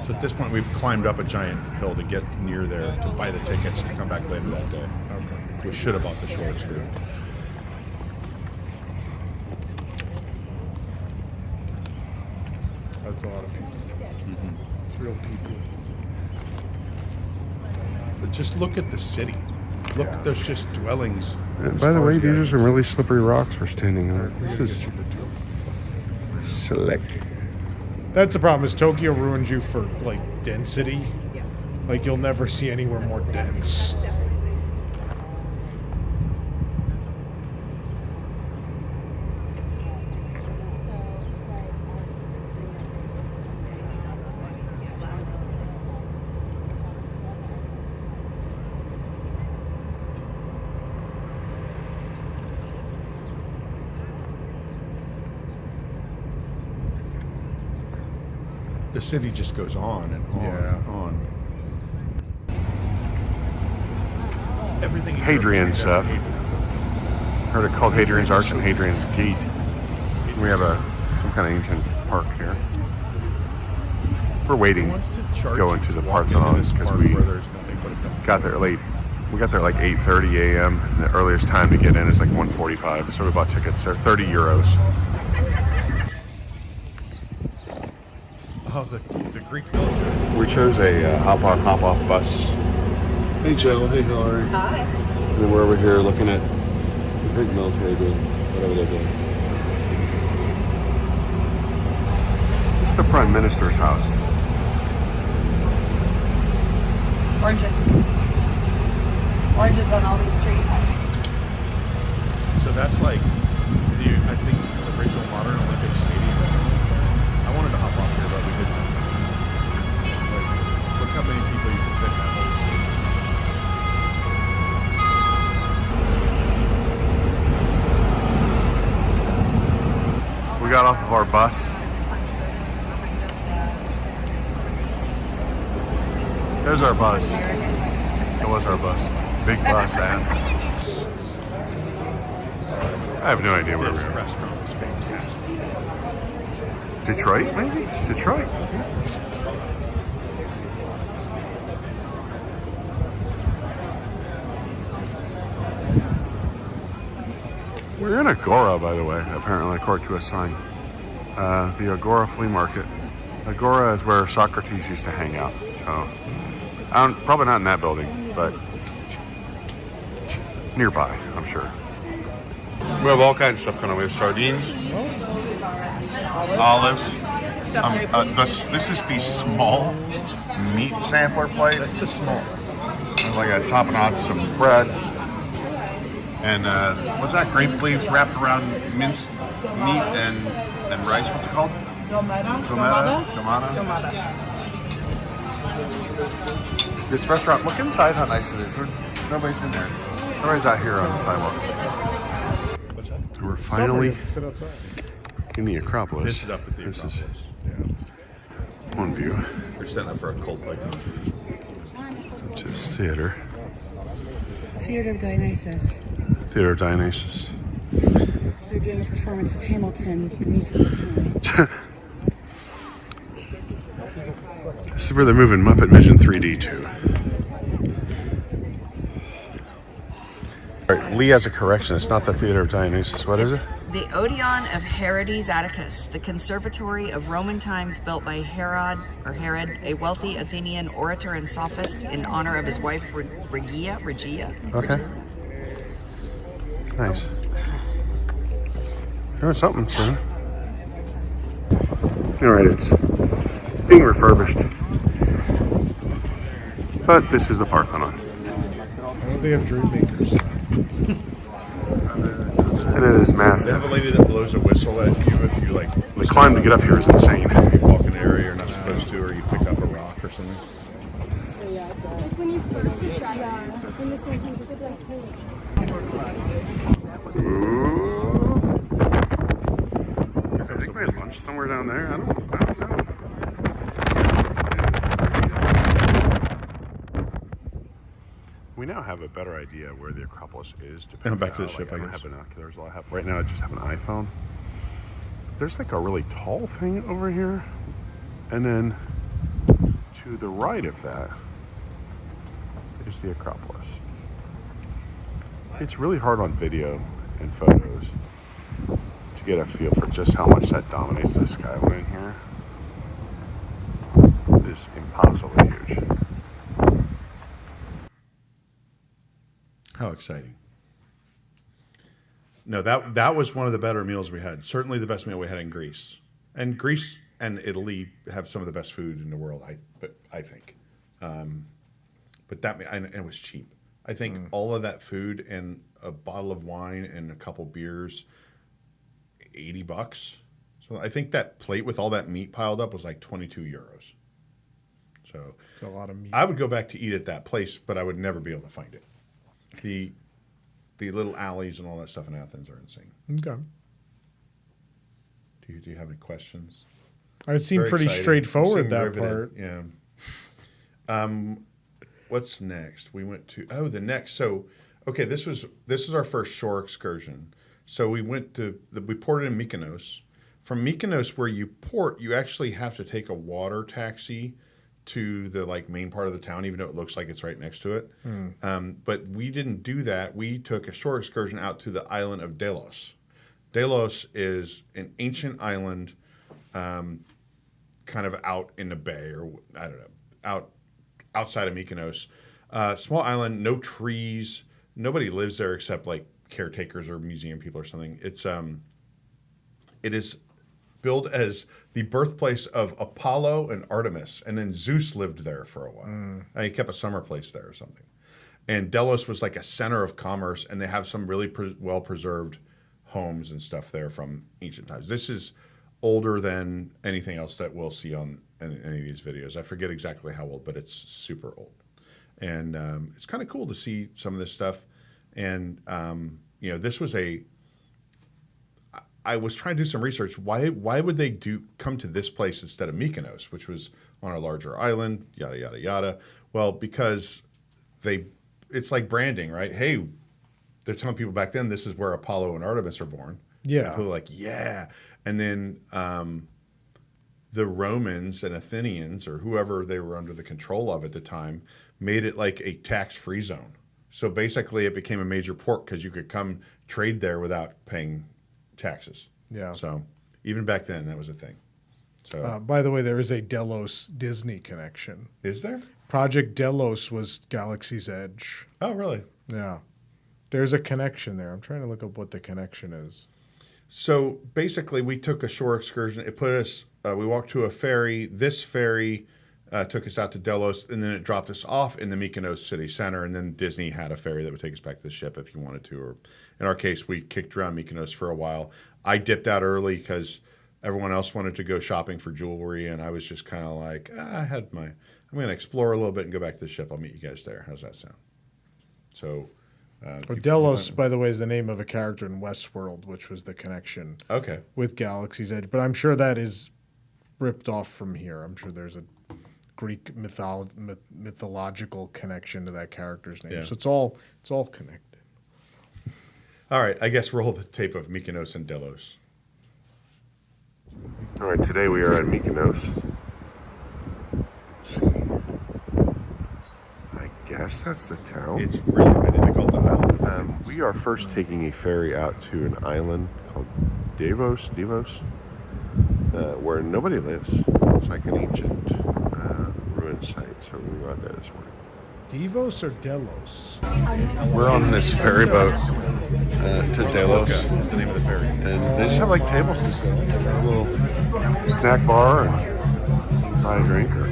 So at this point, we've climbed up a giant hill to get near there to buy the tickets to come back later that day. Okay. We should have bought the shorts for. That's a lot of people. It's real people. But just look at the city. Look, there's just dwellings. as By the far way, as these eye are can some see. really slippery rocks we're standing on. This is select. That's the problem. Is Tokyo ruins you for like density? Like you'll never see anywhere more dense. The city just goes on and on and on. Everything. Hadrian, Seth. Heard it called Hadrian's Arch and Hadrian's Gate. We have some kind of ancient park here. We're waiting to go into the Parthenon because we got there late. We got there like 8:30 a.m. The earliest time to get in is like 1:45, so we bought tickets. They're 30 euros. Oh, the Greek military. We chose a hop-on, hop-off bus. Hey, Joe. Hey, Hillary. Hi. And then we're over here looking at the Greek military doing whatever they're doing. It's the Prime Minister's house. Oranges. Oranges on all these trees. So that's like I think the original modern Olympic Stadium or something. I wanted to hop off here, but we didn't. Like, look how many people you can fit in that whole stadium. We got off of our bus. There's our bus. It was our bus. Big bus, and I have no idea where This we are. restaurant was fantastic. Detroit, maybe? Detroit. We're in Agora, by the way, apparently, according to a sign. The Agora Flea Market. Agora is where Socrates used to hang out, so probably not in that building, but nearby, I'm sure. We have all kinds of stuff going on. We have sardines, olives. This is the small meat sampler plate. That's the small. It's like a topping on some bread. And what's that? Grape leaves wrapped around minced meat and rice. What's it called? Tomata. This restaurant, look inside how nice it is. Nobody's in there. Nobody's out here on the sidewalk. What's that? We're Summer, finally you have to sit outside. in the Acropolis. This is up at the Acropolis. One view, We're setting up for a cult like that. which is theater. Theater of Dionysus. Theater of Dionysus. They're doing a performance of Hamilton, the musical tonight. This is where they're moving Muppet Vision 3D to. All right, Lee has a correction. It's not the Theater of Dionysus. What is it? The Odeon of Herodes Atticus, the conservatory of Roman times built by Herod, a wealthy Athenian orator and sophist in honor of his wife Regia. Okay. Nice. There's something, son. Alright, it's being refurbished. But this is the Parthenon. They have dream makers. And it is They massive. have a lady that blows a whistle at you if you like. The climb to get up here is insane. You walk in an area you're not supposed to, or you pick up a rock or something. When you first when the same thing was like, I think we had lunch somewhere down there. I don't know. We now have a better idea where the Acropolis is. And back to the ship, I I don't guess. have binoculars. All I have right now, I just have an iPhone. There's like a really tall thing over here, and then to the right of that is the Acropolis. It's really hard on video and photos to get a feel for just how much that dominates the skyline here. It is impossibly huge. How exciting. No, that was one of the better meals we had. Certainly the best meal we had in Greece. And Greece and Italy have some of the best food in the world, I think. But and it was cheap. I think all of that food and a bottle of wine and a couple beers, $80. So I think that plate with all that meat piled up was like 22 euros. So It's a lot of meat. I would go back to eat at that place, but I would never be able to find it. The little alleys and all that stuff in Athens are insane. Okay. Do you have any questions? It seemed Very pretty exciting. straightforward, Seemed that riveted. part. Yeah. What's next? We went to the next. So, okay, this is our first shore excursion. So we went we ported in Mykonos. From Mykonos, where you port, you actually have to take a water taxi to the main part of the town, even though it looks like it's right next to it. But we didn't do that. We took a shore excursion out to the island of Delos. Delos is an ancient island, kind of out in the bay, or I don't know, outside of Mykonos. Small island, no trees, nobody lives there except caretakers or museum people or something. It is billed as the birthplace of Apollo and Artemis, and then Zeus lived there for a while. And he kept a summer place there or something. And Delos was like a center of commerce, and they have some really well-preserved homes and stuff there from ancient times. This is older than anything else that we'll see on any of these videos. I forget exactly how old, but it's super old. And it's kind of cool to see some of this stuff. And, this was I was trying to do some research. Why would they come to this place instead of Mykonos, which was on a larger island, yada, yada, yada? Well, because it's like branding, right? Hey, they're telling people back then this is where Apollo and Artemis are born. Yeah. And people are like, yeah. And then the Romans and Athenians, or whoever they were under the control of at the time, made it like a tax-free zone. So basically it became a major port because you could come trade there without paying taxes. Yeah. So even back then, that was a thing. So By the way, there is a Delos Disney connection. is there? Project Delos was Galaxy's Edge. Oh, really? Yeah. There's a connection there. I'm trying to look up what the connection is. So basically, we took a shore excursion. It put us. We walked to a ferry. This ferry took us out to Delos, and then it dropped us off in the Mykonos city center. And then Disney had a ferry that would take us back to the ship if you wanted to. Or in our case, we kicked around Mykonos for a while. I dipped out early because everyone else wanted to go shopping for jewelry, and I was just kind of like, I'm going to explore a little bit and go back to the ship. I'll meet you guys there. How's that sound? So. Delos, by the way, is the name of a character in Westworld, which was the connection Okay. with Galaxy's Edge. But I'm sure that is ripped off from here. I'm sure there's a Greek mythological connection to that character's name. Yeah. So it's all connected. All right. I guess roll the tape of Mykonos and Delos. All right, today we are at Mykonos. I guess that's the town. It's really difficult to island. We are first taking a ferry out to an island called Devos, where nobody lives. It's like an ancient ruin site. So we're gonna go out there this morning. Devos or Delos? We're on this ferry boat to Delos. That's the name of the ferry. And they just have like tables, just a little snack bar and buy a drink or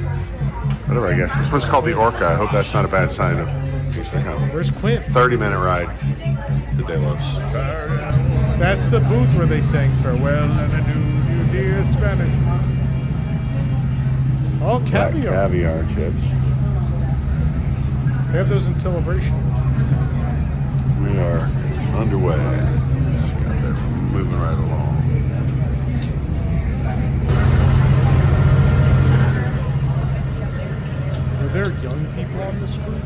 whatever, I guess. This one's called the Orca. I hope that's not a bad sign of things to come. Where's Quint? 30-minute ride to Delos. That's the booth where they sang Farewell and Adieu, you dear Spanish. Oh, caviar. Caviar chips. They have those in Celebration. We are underway. They're moving right along. Are there young people on this cruise?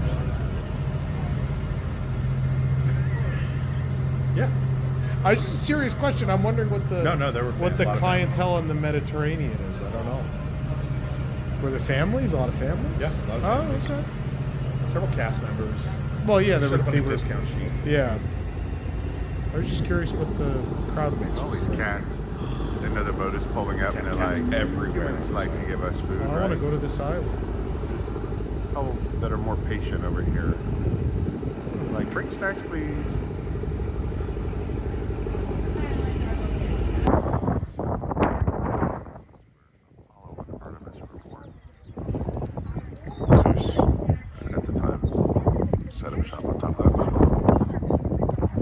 Yeah. I just a serious question. I'm wondering what the No, there were what the a lot of clientele in the Mediterranean is. I don't know. Were there families? A lot of families? Yeah, a lot of families. Oh, okay. Several cast members. Well, yeah, Set up on they a were. discount sheet. Yeah. I was just curious what the crowd mix All was. these cats. They know the boat is pulling up and they're Cats like everywhere. like to give us food. I want to right? go to this island. Couple that are more patient over here. Like, bring snacks, please. All over the Artemis report. Zeus, at the time, set up shop on top of that mountain.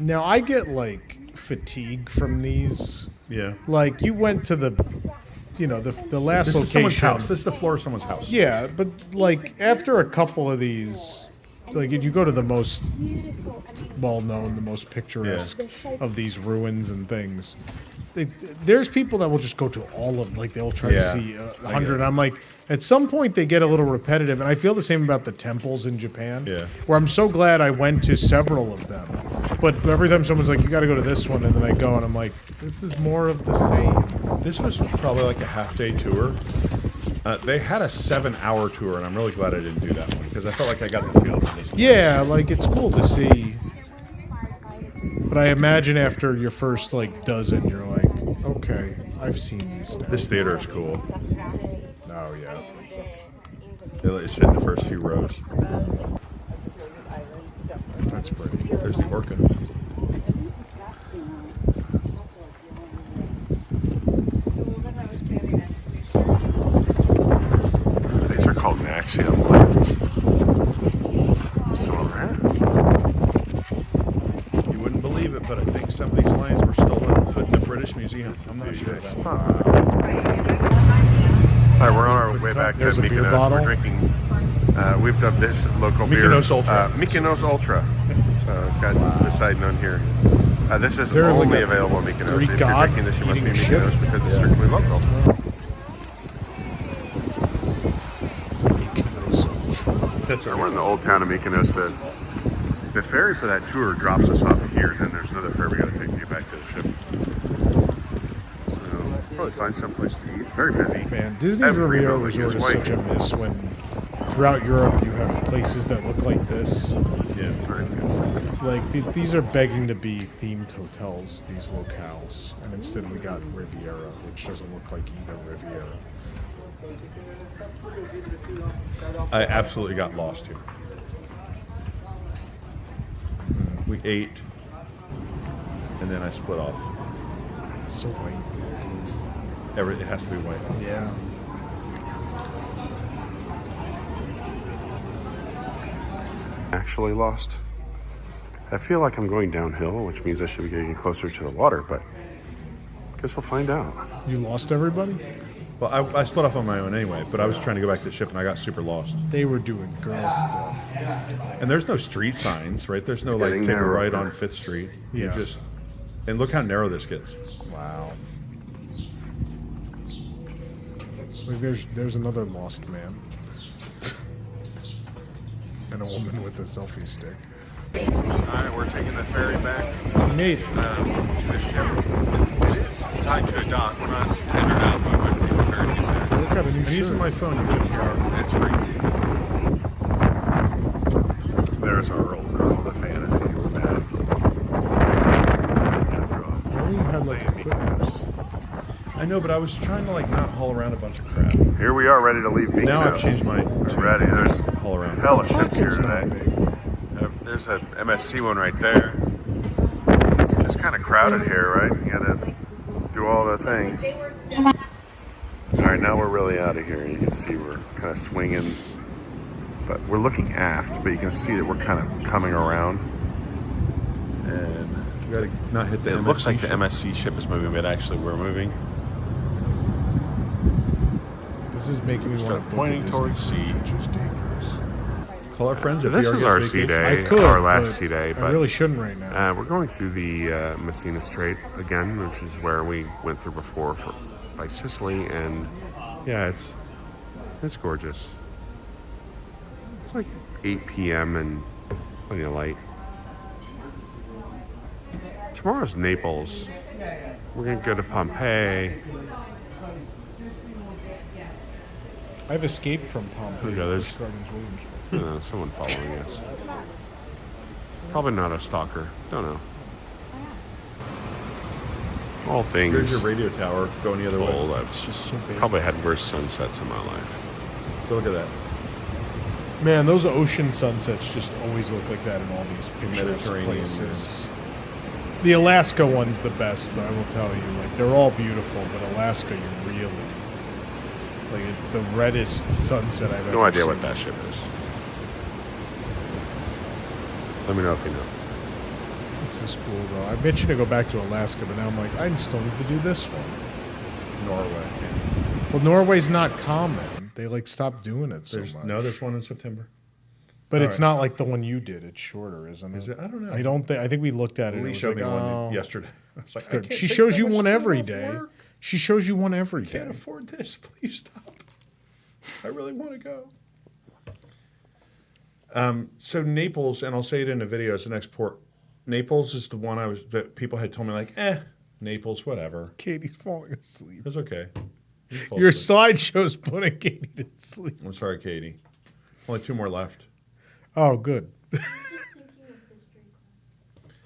Now I get like fatigue from these. Yeah. Like you went to the last This is someone's location. house. This is the floor of someone's house. Yeah, but like after a couple of these, like if you go to the most well-known, the most picturesque of these ruins and things, there's people that will just go to all of, like they'll try Yeah, to see I get 100. it. I'm like, at some point they get a little repetitive, and I feel the same about the temples in Japan. Yeah. Where I'm so glad I went to several of them, but every time someone's like, you got to go to this one, and then I go and I'm like, this is more of the same. This was probably like a half-day tour. They had a 7-hour tour, and I'm really glad I didn't do that one because I felt like I got the feel for this one. Yeah, like it's cool to see. But I imagine after your first like dozen, you're like, okay, I've seen these now. This theater is cool. Oh yeah. They let you sit in the first few rows. That's pretty. There's the Orca. These are called Naxium lights. Some of them. You wouldn't believe it, but I think some of these lions were stolen and put in a British museum. I'm not sure of that. All right, we're on our way back to There's a beer Mykonos. bottle. We're drinking. We've dubbed this local Mykonos beer Ultra. Mykonos Ultra. So it's got Poseidon on here. This is there only like a available in Mykonos. Greek If you're god drinking this, you must be in eating a ship? Mykonos because it's strictly local. So we're in the old town of Mykonos. The ferry for that tour drops us off here. Then there's another ferry we got to take to get back to the ship. So probably find someplace to eat. Very busy. Man, Disney Every Riviera building Resort is is white. such a miss when throughout Europe you have places that look like this. Yeah. It's very good. Like these are begging to be themed hotels, these locales, and instead we got Riviera, which doesn't look like either Riviera. I absolutely got lost here. We ate, and then I split off. It's so white. It has to be white. Yeah. Actually lost. I feel like I'm going downhill, which means I should be getting closer to the water, but I guess we'll find out. You lost everybody? Well, I split off on my own anyway, but I was trying to go back to the ship, and I got super lost. They were doing girl stuff. And there's no street signs, right? There's no It's like getting take a narrower. right on 5th Street. You Yeah. just and look how narrow this gets. Wow. Like there's another lost man. and a woman with a selfie stick. All right, we're taking the ferry back We made it. to the ship. It is tied to a dock. We're not tendered out, but we're going to take the ferry back. Look at a new I'm using shirt. my phone. You couldn't hear. It's free. There's our old girl, the fantasy. We're back. Oh, you had like equipment. I know, but I was trying to like not haul around a bunch of crap. Here we are, ready to leave Beacon Now I've House. changed my We're ready. There's haul around. hella ships here Pocket's not today. big. There's a MSC one right there. It's just kind of crowded here, right? You gotta do all the things. All right, now we're really out of here. You can see we're kind of swinging, but we're looking aft, but you can see that we're kind of coming around. And we gotta not hit the It MSC looks like the ship. MSC ship is moving, but actually we're moving. This is making me Start want to pointing towards sea. which is dangerous. Call our friends. So at this VR is Guest our sea Vacation. day, I could, our last but sea day, I but really shouldn't right now. we're going through the Messina Strait again, which is where we went through before by Sicily, and yeah, it's gorgeous. It's like 8 p.m. and plenty of light. Tomorrow's Naples. We're gonna go to Pompeii. I've escaped from Pompeii. Yeah, there's- with Gardens Williamsburg. Someone following us. Probably not a stalker. Don't know. All Here's things your radio tower going the other full. way. That's Just so big. probably had worse sunsets in my life. Look at that. Man, those ocean sunsets just always look like that in all these picturesque Mediterranean, places. The Alaska one's the best, I will tell you. Like, they're all beautiful, but Alaska, you really... Like, it's the reddest sunset I've ever seen. No idea what that ship is. Let me know if you know. This is cool, though. I'm itching to go back to Alaska, but now I'm like, I still need to do this one. Norway. Well, Norway's not common. They, like, stopped doing it so much. There's one in September. But all it's right. not like the one you did. It's shorter, isn't it? Is it? I don't know. I don't think... I think we looked at it. Lee and it showed was me like, one oh. yesterday. I was like, I Good. can't She take shows that you much one time every off day. work. She shows you one every I can't day. afford this. Please stop. I really want to go. So Naples, and I'll say it in the video, is the next port. Naples is the one that people had told me, like, Naples, whatever. Katie's falling asleep. It's okay. You can fall Your asleep. slideshow's putting Katie to sleep. I'm sorry, Katie. Only 2 more left. Oh, good.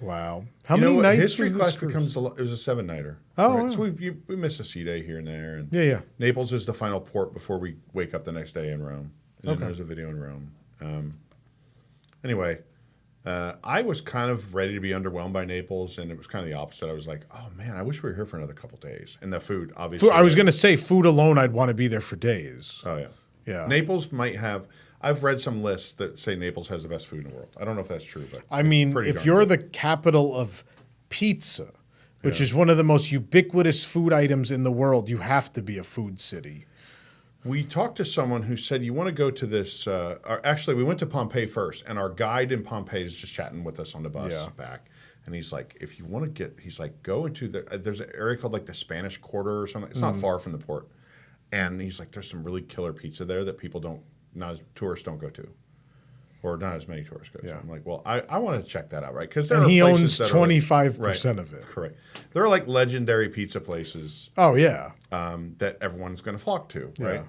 Wow. How You know many what? nights History was this class cruise? becomes it was a 7-nighter. Oh, wow. So we miss a sea day here and there. And Yeah. Naples is the final port before we wake up the next day in Rome. And then Okay. there's a video in Rome. Anyway, I was kind of ready to be underwhelmed by Naples, and it was kind of the opposite. I was like, oh man, I wish we were here for another couple days. And the food, obviously. I was going to say food alone, I'd want to be there for days. Oh yeah. Yeah. Naples might have. I've read some lists that say Naples has the best food in the world. I don't know if that's true, but I it's mean, pretty if darn you're good. the capital of pizza, which is one of the most ubiquitous food items in the world, you have to be a food city. We talked to someone who said, you want to go to this, actually, we went to Pompeii first, and our guide in Pompeii is just chatting with us on the bus Yeah. back. And he's like, if you want to get, he's like, go into there's an area called like the Spanish Quarter or something. It's not far from the port. And he's like, there's some really killer pizza there that tourists don't go to. Or not as many tourists go to. Yeah. I'm like, well, I want to check that out, right? Because And he owns 25% of it. Correct. There are like legendary pizza places Oh, yeah. that everyone's going to flock to, right?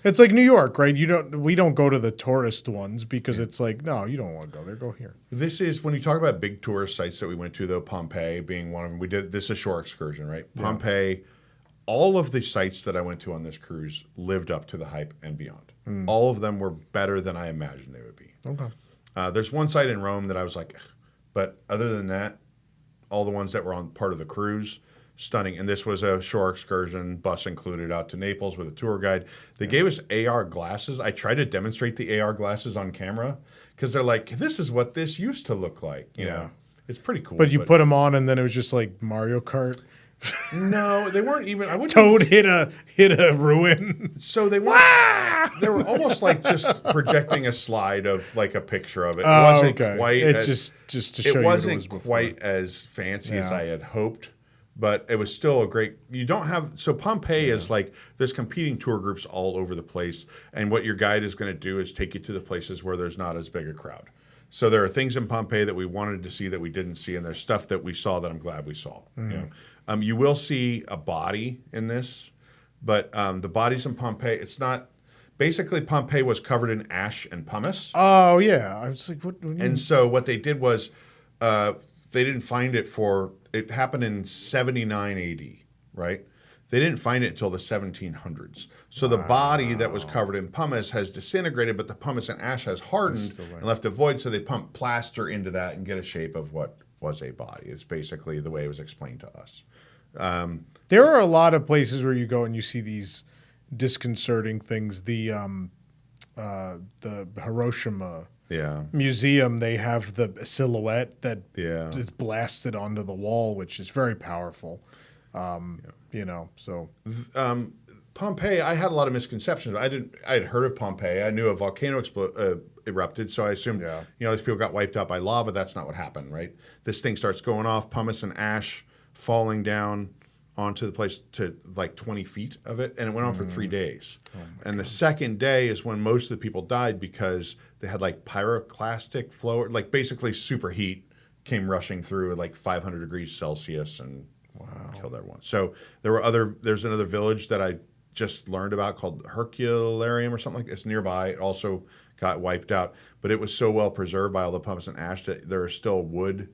It's like New York, right? We don't go to the tourist ones because it's like, no, you don't want to go there. Go here. This is when you talk about big tourist sites that we went to, though, Pompeii being one of them. We did this is a shore excursion, right? Pompeii, all of the sites that I went to on this cruise lived up to the hype and beyond. All of them were better than I imagined they would be. Okay. There's one site in Rome that I was like, but other than that, all the ones that were on part of the cruise, stunning. And this was a shore excursion, bus included, out to Naples with a tour guide. They gave us AR glasses. I tried to demonstrate the AR glasses on camera because they're like, this is what this used to look like. You know, it's pretty cool. But you put them on and then it was just like Mario Kart. No, they weren't even. I wouldn't. Toad hit a ruin. So they weren't. They were almost like just projecting a slide of like a picture of it. It Oh, wasn't okay. quite. It's just to show it you wasn't what it was before. quite as fancy as Yeah. I had hoped, but it was still a great. You don't have so Pompeii is like there's competing tour groups all over the place, and what your guide is going to do is take you to the places where there's not as big a crowd. So there are things in Pompeii that we wanted to see that we didn't see, and there's stuff that we saw that I'm glad we saw. You know? You will see a body in this, but the bodies in Pompeii, it's not. Basically, Pompeii was covered in ash and pumice. Oh yeah, I was like, what? And so what they did was they didn't find it for. It happened in 79 AD, right? They didn't find it until the 1700s. So the body that was covered in pumice has disintegrated, but the pumice and ash has hardened and left a void. So they pumped plaster into that and get a shape of what was a body. It's basically the way it was explained to us. There are a lot of places where you go and you see these disconcerting things. The Hiroshima museum, they have the silhouette that is blasted onto the wall, which is very powerful. You know, so Pompeii, I had a lot of misconceptions. I had heard of Pompeii. I knew a volcano erupted, so I assumed these people got wiped out by lava. That's not what happened, right? This thing starts going off, pumice and ash falling down onto the place to like 20 feet of it, and it went on for 3 days. And the second day is when most of the people died because they had like pyroclastic flow, like basically superheat came rushing through at like 500 degrees Celsius and killed everyone. So there's another village that I just learned about called Herculaneum or something like that. It's nearby. It also got wiped out, but it was so well preserved by all the pumice and ash that there are still wood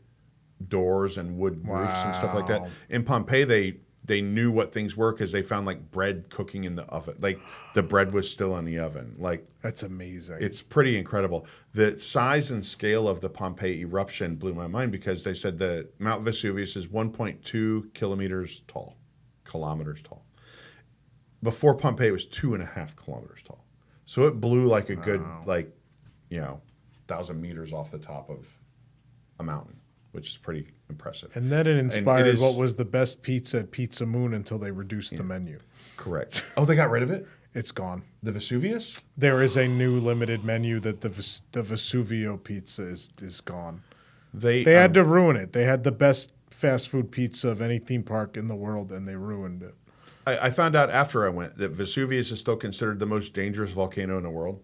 doors and wood roofs and stuff like that. In Pompeii, they knew what things were because they found like bread cooking in the oven. Like the bread was still in the oven. Like that's amazing. It's pretty incredible. The size and scale of the Pompeii eruption blew my mind because they said the Mount Vesuvius is 1.2 kilometers tall. Before Pompeii, it was 2.5 kilometers tall. So it blew like a good 1,000 meters off the top of a mountain, which is pretty impressive. And then it inspired what was the best pizza at Pizza Moon until they reduced the menu. Correct. Oh, they got rid of it? It's gone. The Vesuvius? There is a new limited menu that the Vesuvio pizza is gone. They had to ruin it. They had the best fast food pizza of any theme park in the world, and they ruined it. I found out after I went that Vesuvius is still considered the most dangerous volcano in the world.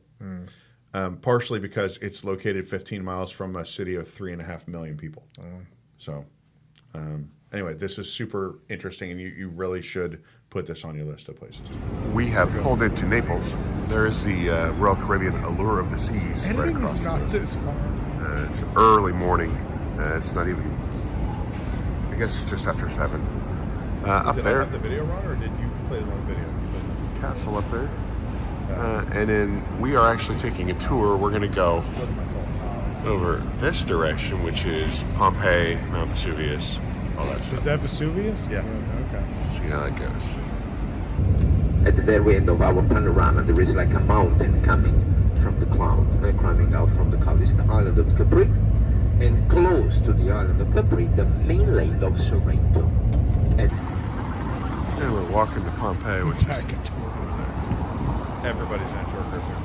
Partially because it's located 15 miles from a city of 3.5 million people. So anyway, this is super interesting, and you really should put this on your list of places. We have pulled into Naples. There is the Royal Caribbean Allure of the Seas right across. Is not this hard. It's early morning. It's not even, I guess it's just after 7. Up Did there. I have the video wrong, or did you play the wrong video? Castle up there. And then we are actually taking a tour. We're going to go over this direction, which is Pompeii, Mount Vesuvius, all that stuff. Is that Vesuvius? Yeah. Okay. See how that goes. At the very end of our panorama, there is like a mountain coming from the cloud, climbing out from the cloud. It's the island of Capri, and close to the island of Capri, the mainland of Sorrento. And we're walking to Pompeii, which is Everybody's in a tour group here.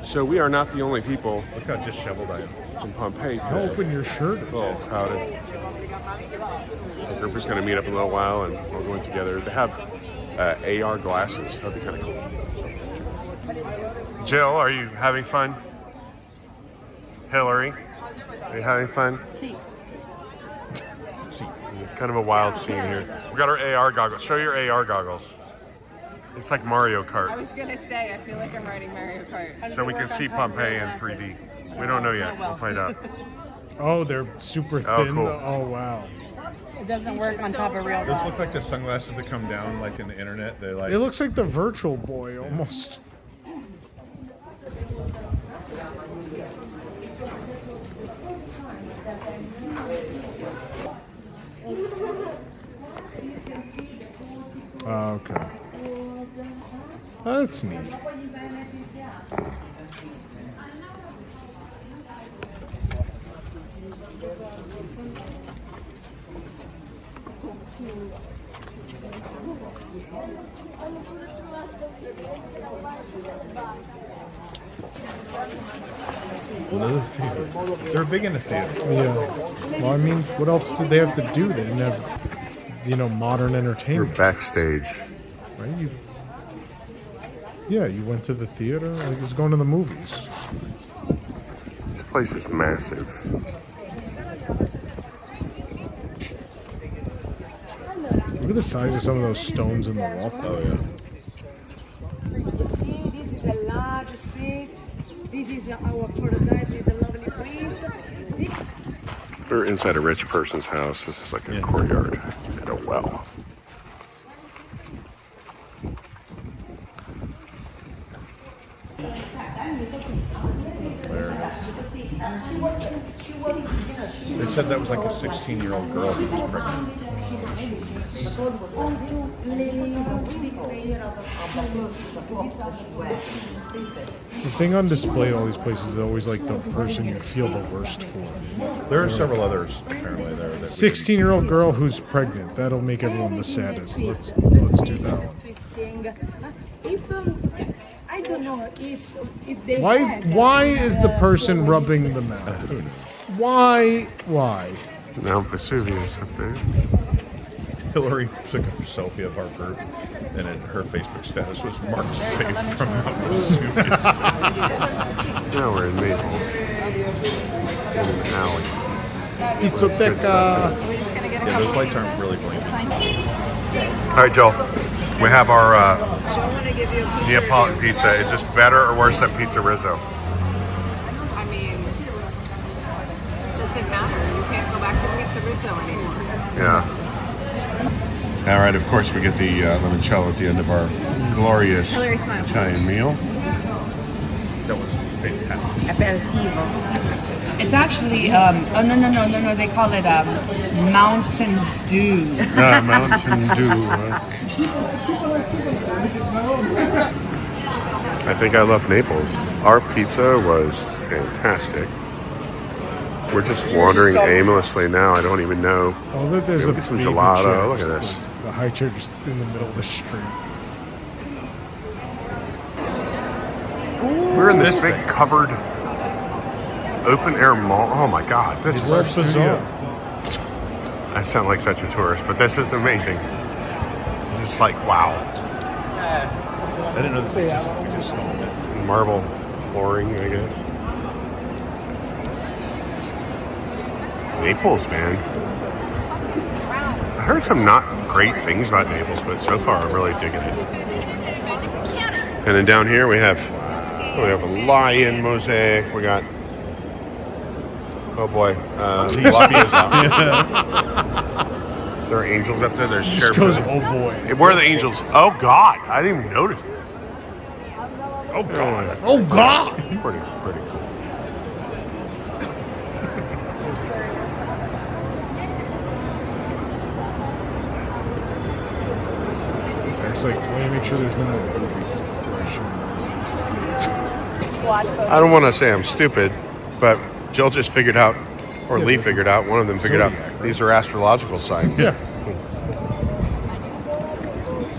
So we are not the only people Look how disheveled I am. in Pompeii today. Open your shirt. It's all crowded. The group is going to meet up in a little while, and we're going together. They have AR glasses. That'd be kind of cool. Jill, are you having fun? Hillary, are you having fun? See. It's kind of a wild scene here. We got our AR goggles. Show your AR goggles. It's like Mario I Kart. was gonna say, I feel like I'm riding Mario Kart. So we can see Pompeii in 3D. We don't know yet. We'll find out. Oh, they're super thin. Oh, cool. Oh, wow. It doesn't work on top of real Those golf. look like the sunglasses that come down like in the internet. They're like It looks like the Virtual Boy almost. Okay. That's neat. Another theater. They're big into theater. Yeah. Well, I mean, what else did they have to do? They didn't have, modern We're entertainment, backstage. right? You went to the theater like it was going to the movies. This place is massive. Look at the size of some of those stones in the wall. Oh yeah. See, this is a large street. This is our paradise with the lovely breeze. We're inside a rich person's house. This is like a courtyard and a well. There it is. They said that was like a 16-year-old girl who was pregnant. The thing on display at all these places is always like the person you feel the worst for. There are several others apparently there. That 16-year-old girl who's pregnant. That'll make everyone the saddest. Let's do that one. If I don't know if they Why is the person rubbing the mouth? Why? Now Vesuvius up there. Hillary took a selfie of our group, and her Facebook status was marked safe from Mount Vesuvius. Now we're in Maple. In an alley. Pizzoteca. We're just gonna get a Yeah, couple those lights pizza. aren't really blinking. It's fine. All right, Joel. We have our Joe, I'm gonna give you a pizza Neapolitan review. pizza. Is this better or worse than Pizza Rizzo? I mean, does it matter? You can't go back to Pizza Rizzo anymore. Yeah. All right, of course, we get the limoncello at the end of our glorious Hillary, smile. Italian meal. That was fantastic. aperitivo. It's actually no. They call it Mountain Dew. Mountain Dew. I think I love Naples. Our pizza was fantastic. We're just wandering aimlessly now. I don't even know. Oh, look, there's Maybe a some baby gelato. chair Look at just- this. The high chair just in the middle of the street. We're in this big covered open air mall. Oh my God, this It's is bizarre. I sound like such a tourist, but this is amazing. This is like wow. I didn't know this existed. We just saw it. Marble flooring, I guess. Naples, man. I heard some not great things about Naples, but so far I'm really digging it. And then down here we have a lion mosaic. We got oh boy, Fluffy's out. There are angels up there. There's Just cherubs. goes, oh boy. Hey, where are the angels? Oh God, I didn't even notice it. Oh God. Oh God! Pretty cool. It's like, let me make sure there's no more boobies before I show them. Squad photo. I don't want to say I'm stupid, but Jill just figured out, or Lee figured out, one of them figured out, Zodiac, right? these are astrological signs. Yeah.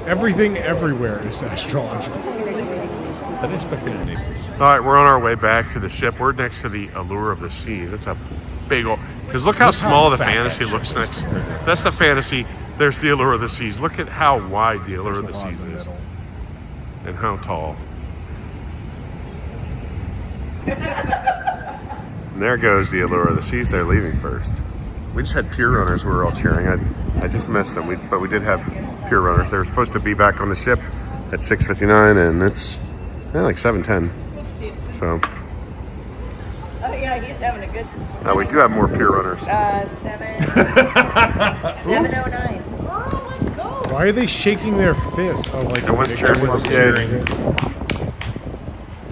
Everything everywhere is astrological. I didn't expect it in Naples. All right, we're on our way back to the ship. We're next to the Allure of the Seas. It's a big old, because look how small the fat Fantasy that looks next. That's the Fantasy. There's the Allure of the Seas. Look at how wide the Allure of the Seas is and how tall. And there goes the Allure of the Seas. They're leaving first. We just had pier runners. We were all cheering. I just missed them. But we did have pier runners. They were supposed to be back on the ship at 6:59, and it's like 7:10. So Oh yeah, he's having a good we do have more pier runners. 709. Why are they shaking their fists? Oh, like I wasn't sure if it was cheering.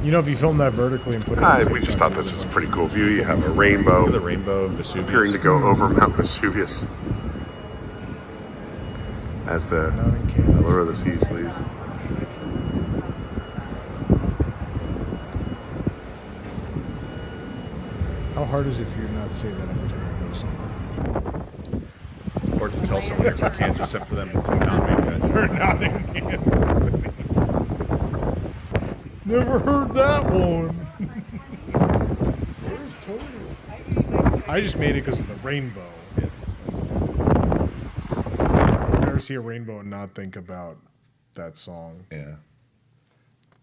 You know, if you film that vertically and put it on We just TikTok, thought this is a pretty cool view. You have a Look at the rainbow rainbow of Vesuvius. appearing to go over Mount Vesuvius as the Not in Kansas. Allure of the Seas leaves. How hard is it for you to not say that every time you go somewhere? Or to tell someone you're from Kansas, except for them to not make that. They're not in Kansas. Never heard that one. I just made it because of the rainbow. Never see a rainbow and not think about that song. Yeah.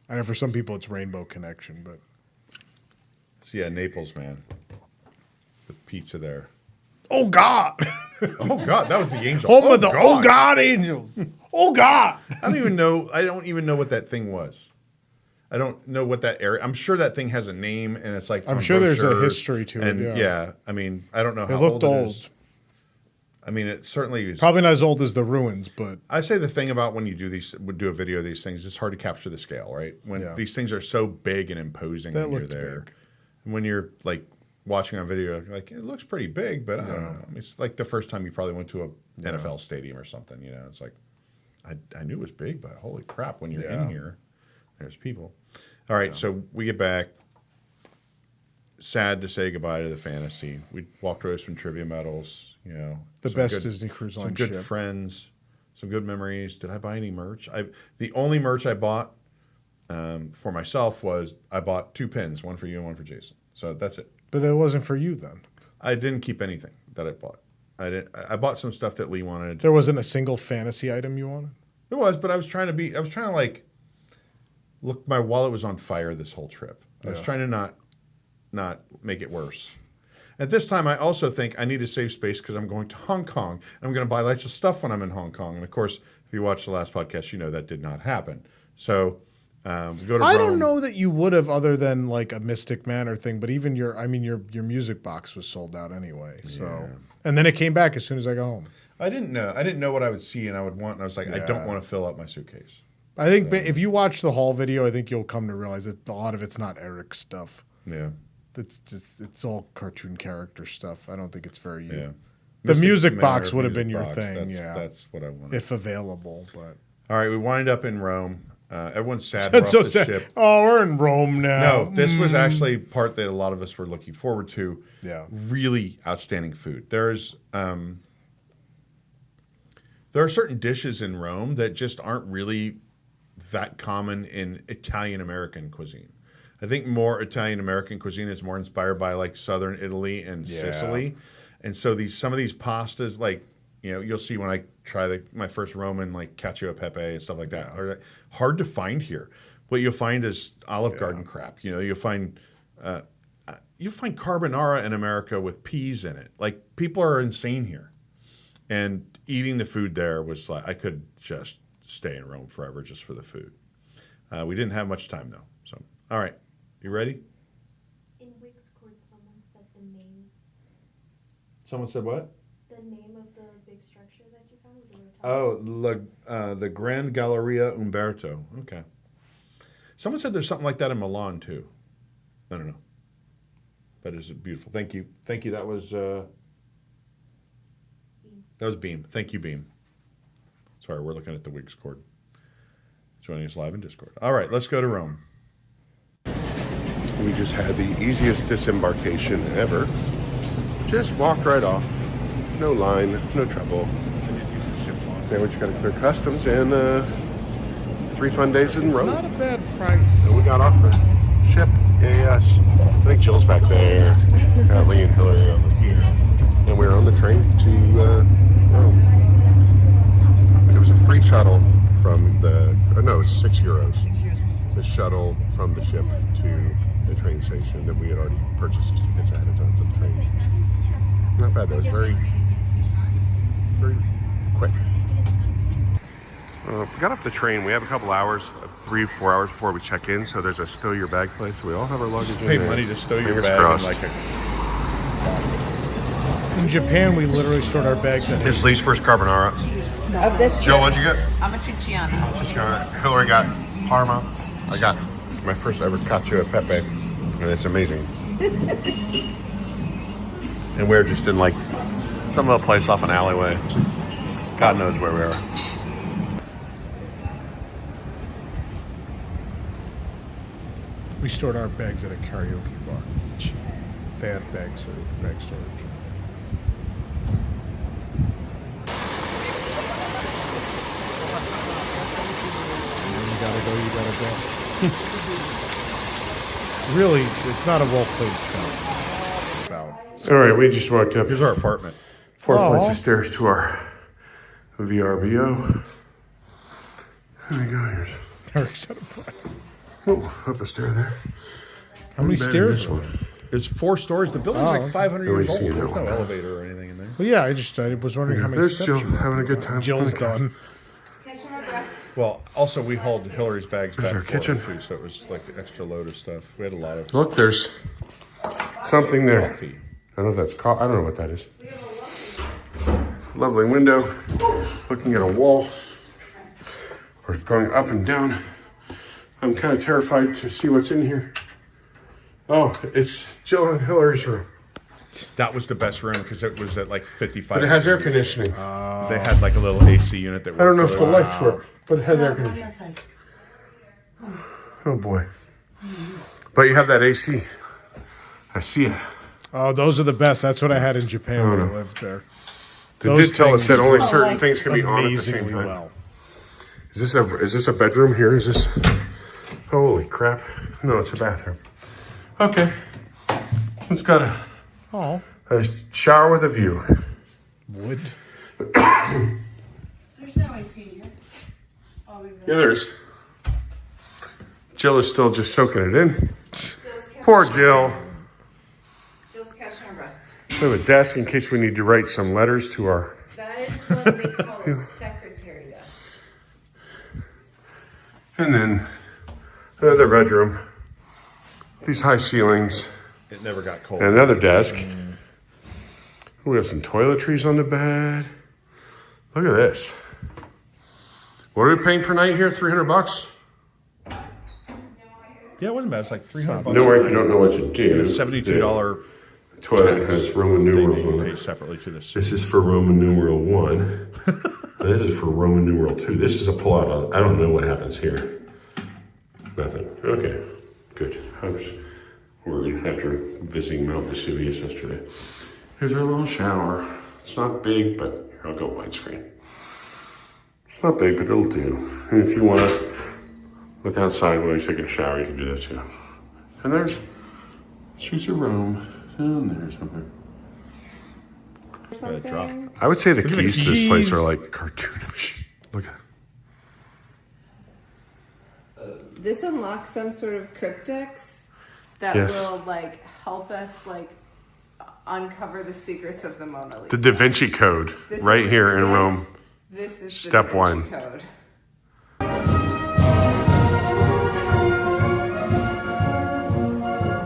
I know for some people it's Rainbow Connection, but So yeah, Naples, man. The pizza there. oh God, Oh God, that was the angel. home of the oh God angels. Oh God. I don't even know what that thing was. I don't know what that area. I'm sure that thing has a name, and it's like I'm on sure there's a brochures, history to it, and yeah. I mean, I don't know how It looked old it old. is. I mean, it certainly is. Probably not as old as the ruins, but I say the thing about when you would do a video of these things, it's hard to capture the scale, right? When Yeah. these things are so big and imposing That when you're looked there. big. And when you're like watching on video, like it looks pretty big, but I don't know. I mean, it's like the first time you probably went to a NFL stadium or something, you know. It's like I knew it was big, but holy crap, when you're in here, there's people. All right, so we get back. Sad to say goodbye to the fantasy. We walked away with some trivia medals, you know. the some best good- Disney Cruise some Line good ship. friends, some good memories. Did I buy any merch? The only merch I bought for myself was I bought 2 pins, one for you and one for Jason. So that's it. But that wasn't for you then. I didn't keep anything that I bought. I bought some stuff that Lee wanted. There wasn't a single fantasy item you wanted? There was, but I was trying to like look. My wallet was on fire this whole trip. I was trying to not make it worse. At this time, I also think I need to save space because I'm going to Hong Kong. I'm going to buy lots of stuff when I'm in Hong Kong. And of course, if you watched the last podcast, you know that did not happen. So we go to I Rome. don't know that you would have, other than like a Mystic Manor thing. But even your music box was sold out anyway. So, and then it came back as soon as I got home. I didn't know what I would see and I would want. And I was like, I don't want to fill up my suitcase. I think if you watch the haul video, I think you'll come to realize that a lot of it's not Eric's stuff. Yeah. It's all cartoon character stuff. I don't think it's very you. Yeah. The Mystic music box Manor, would have been music your box, thing, That's what I wanted. if available. But All right, we wind up in Rome. Everyone's sad we're off so the sad. ship. Oh, we're in Rome now. No, this was actually part that a lot of us were looking forward to. Yeah. Really outstanding food. There are certain dishes in Rome that just aren't really that common in Italian American cuisine. I think more Italian American cuisine is more inspired by like Southern Italy and Sicily. And so some of these pastas, like, you know, you'll see when I try my first Roman, like cacio e pepe and stuff like that, are hard to find here. What you'll find is Olive Garden crap. You know, you'll find carbonara in America with peas in it. Like, people are insane here. And eating the food there was like, I could just stay in Rome forever just for the food. We didn't have much time though. So, all right, you ready? In WIGS court, someone said the name. Someone said what? The name of the big structure that you found? The Grand Galleria Umberto. Okay. Someone said there's something like that in Milan too. I don't know. But it's beautiful. Thank you. Thank you. That was Beam. Thank you, Beam. Sorry, we're looking at the WIGS cord. Joining us live in Discord. All right, let's go to Rome. We just had the easiest disembarkation ever. Just walked right off. No line, no trouble. Now we just got to clear customs and 3 fun days in Rome. Not a bad price. And we got off the ship. Yes. I think Jill's back there. Got Lee and Hillary over here. And we're on the train to Rome. It was a free shuttle from it's 6 euros. 6 years. The shuttle from the ship to the train station that we had already purchased these tickets ahead of time for the train. Not bad though. It's very, very quick. We got off the train. We have a couple hours, 3-4 hours before we check in. So there's a stow your bag place. We all have our luggage. Just in pay there. money to stow your Fingers bag crossed. in like In Japan, we literally stored our bags at It's Lee's first carbonara. Of this Jill, what'd you get? I'm a Cicciana. Hillary got Parma. I got my first ever cacio e pepe, and it's amazing. And we're just in like some little place off an alleyway. God knows where we are. We stored our bags at a karaoke bar. They had bag storage. You gotta go. Really, it's not a well-placed film. About awesome. All right, we just walked up Here's our apartment. 4 flights of stairs to our VRBO. There we go. Here's Eric's out of breath. up a stair there. How many stairs? This one. There's 4 stories. The building's like 500 Yeah, we've years old. seen that There's no one. elevator or anything in there. Well, yeah, I was wondering how many There's steps Jill you were. having a good time. Jill's on the couch. done. Well, also we hauled Hillary's bags back our and forth, kitchen. too, so it was like an extra load of stuff. We had a lot of Look, there's something there. coffee. I don't know if that's I don't know what that is. Lovely window, looking at a wall. We're going up and down. I'm kind of terrified to see what's in here. Oh, it's Jill and Hillary's room. That was the best room because it was at like 55. But it has air conditioning. They had like a little AC unit that I don't know if worked the really lights work, but it has air conditioning. Oh boy. But you have that AC. I see it. Oh, those are the best. That's what I had in Japan when I lived there. They Those did tell us things that only certain things can be on at the same amazingly time. well. Is this a bedroom here? Is this? Holy crap! No, it's a bathroom. Okay, it's got a shower with a view. Wood. There's no AC here. Oh, we Yeah, there is. Jill is still just soaking it in. Poor Jill. Just catching her breath. We have a desk in case we need to write some letters to our. That is what they call a secretary desk. And then another bedroom. These high ceilings. It never got cold. And another desk. We have some toiletries on the bed. Look at this. What are we paying per night here? $300? Yeah, it wasn't bad. It's like $300. Don't worry if you don't know what to do. $72 The toilet has Roman thing that numerals you on pay it. separately to this. This is for Roman numeral 1. This is for Roman numeral 2. This is a pull-out. I don't know what happens here. Nothing. Okay. Good. I was worried after visiting Mount Vesuvius yesterday. Here's our little shower. It's not big, but I'll go widescreen. It's not big, but it'll do. And if you want to look outside while you're taking a shower, you can do that too. And there's your room. Down there somewhere. I would say the keys to this place are like cartoonish. Look at it. This unlocks some sort of cryptex that Yes. will like help us like uncover the secrets of the Mona Lisa. The Da Vinci Code, right here in Rome. This is Step the Da Vinci 1. Code.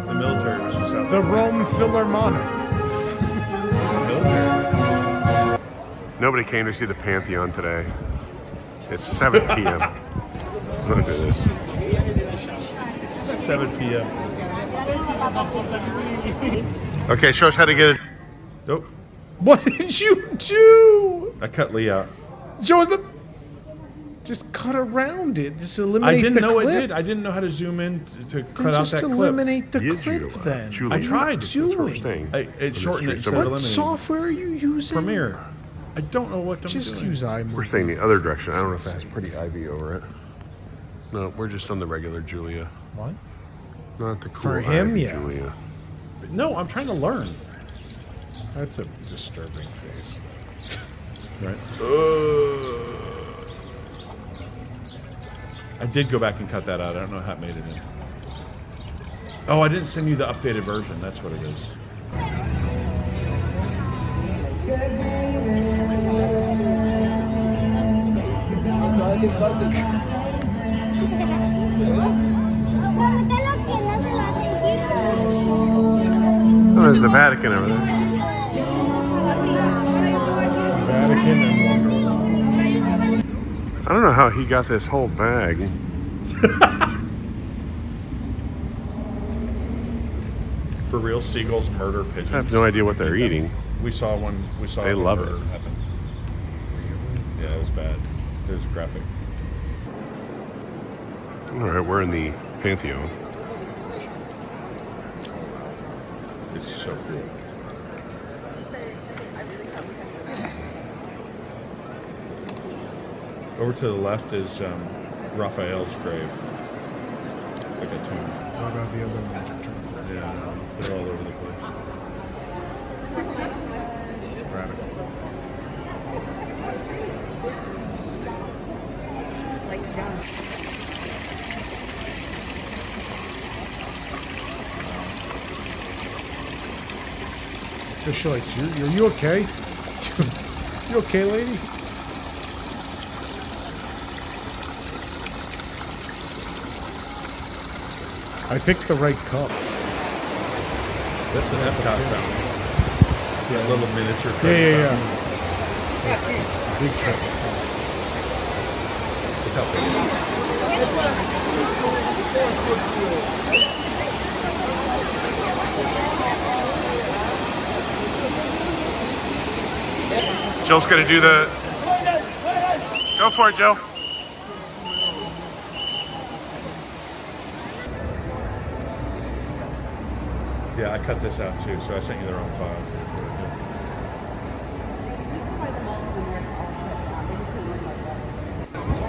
The military was just out The there. Rome Philharmonic. The military. Nobody came to see the Pantheon today. It's 7 p.m. Look at this. 7 p.m. Okay, show us how to get it. Nope. What did you do? I cut Lee out. Show us the. Just cut around it. Just eliminate I didn't the know clip. it did. I didn't know how to zoom in to cut Then out just that clip. eliminate the Yeah, clip Julia. then. Julia. I tried. That's what we're Doing? saying. It shortened it instead of What eliminating. software are you using? Premiere. I don't know what I'm Just doing. use We're iMovie. staying the other direction. I don't know if that has pretty ivy over it. No, we're just on the regular Julia. What? Not the cool For him, ivy yeah. Julia. No, I'm trying to learn. That's a disturbing face. Right. I did go back and cut that out. I don't know how it made it in. Oh, I didn't send you the updated version. That's what it is. Oh, there's the Vatican over there. Vatican and Wonderland. I don't know how he got this whole bag. For real, seagulls murder pigeons. I have no idea what they're eating. We saw one. We saw. They one love murder it. happen. Yeah, it was bad. It was graphic. All right, we're in the Pantheon. It's so cool. Over to the left is Raphael's grave. Like a tomb. What about the other one? Yeah, they're all over the place. Radical. Like done. Socialites, are you okay? You okay, lady? I picked the right cup. That's an Epcot fountain. Yeah, little miniature. Yeah. fountain. Big trip. Look how big it is. Jill's gonna do the. Go for it, Jill. Yeah, I cut this out too, so I sent you the wrong file.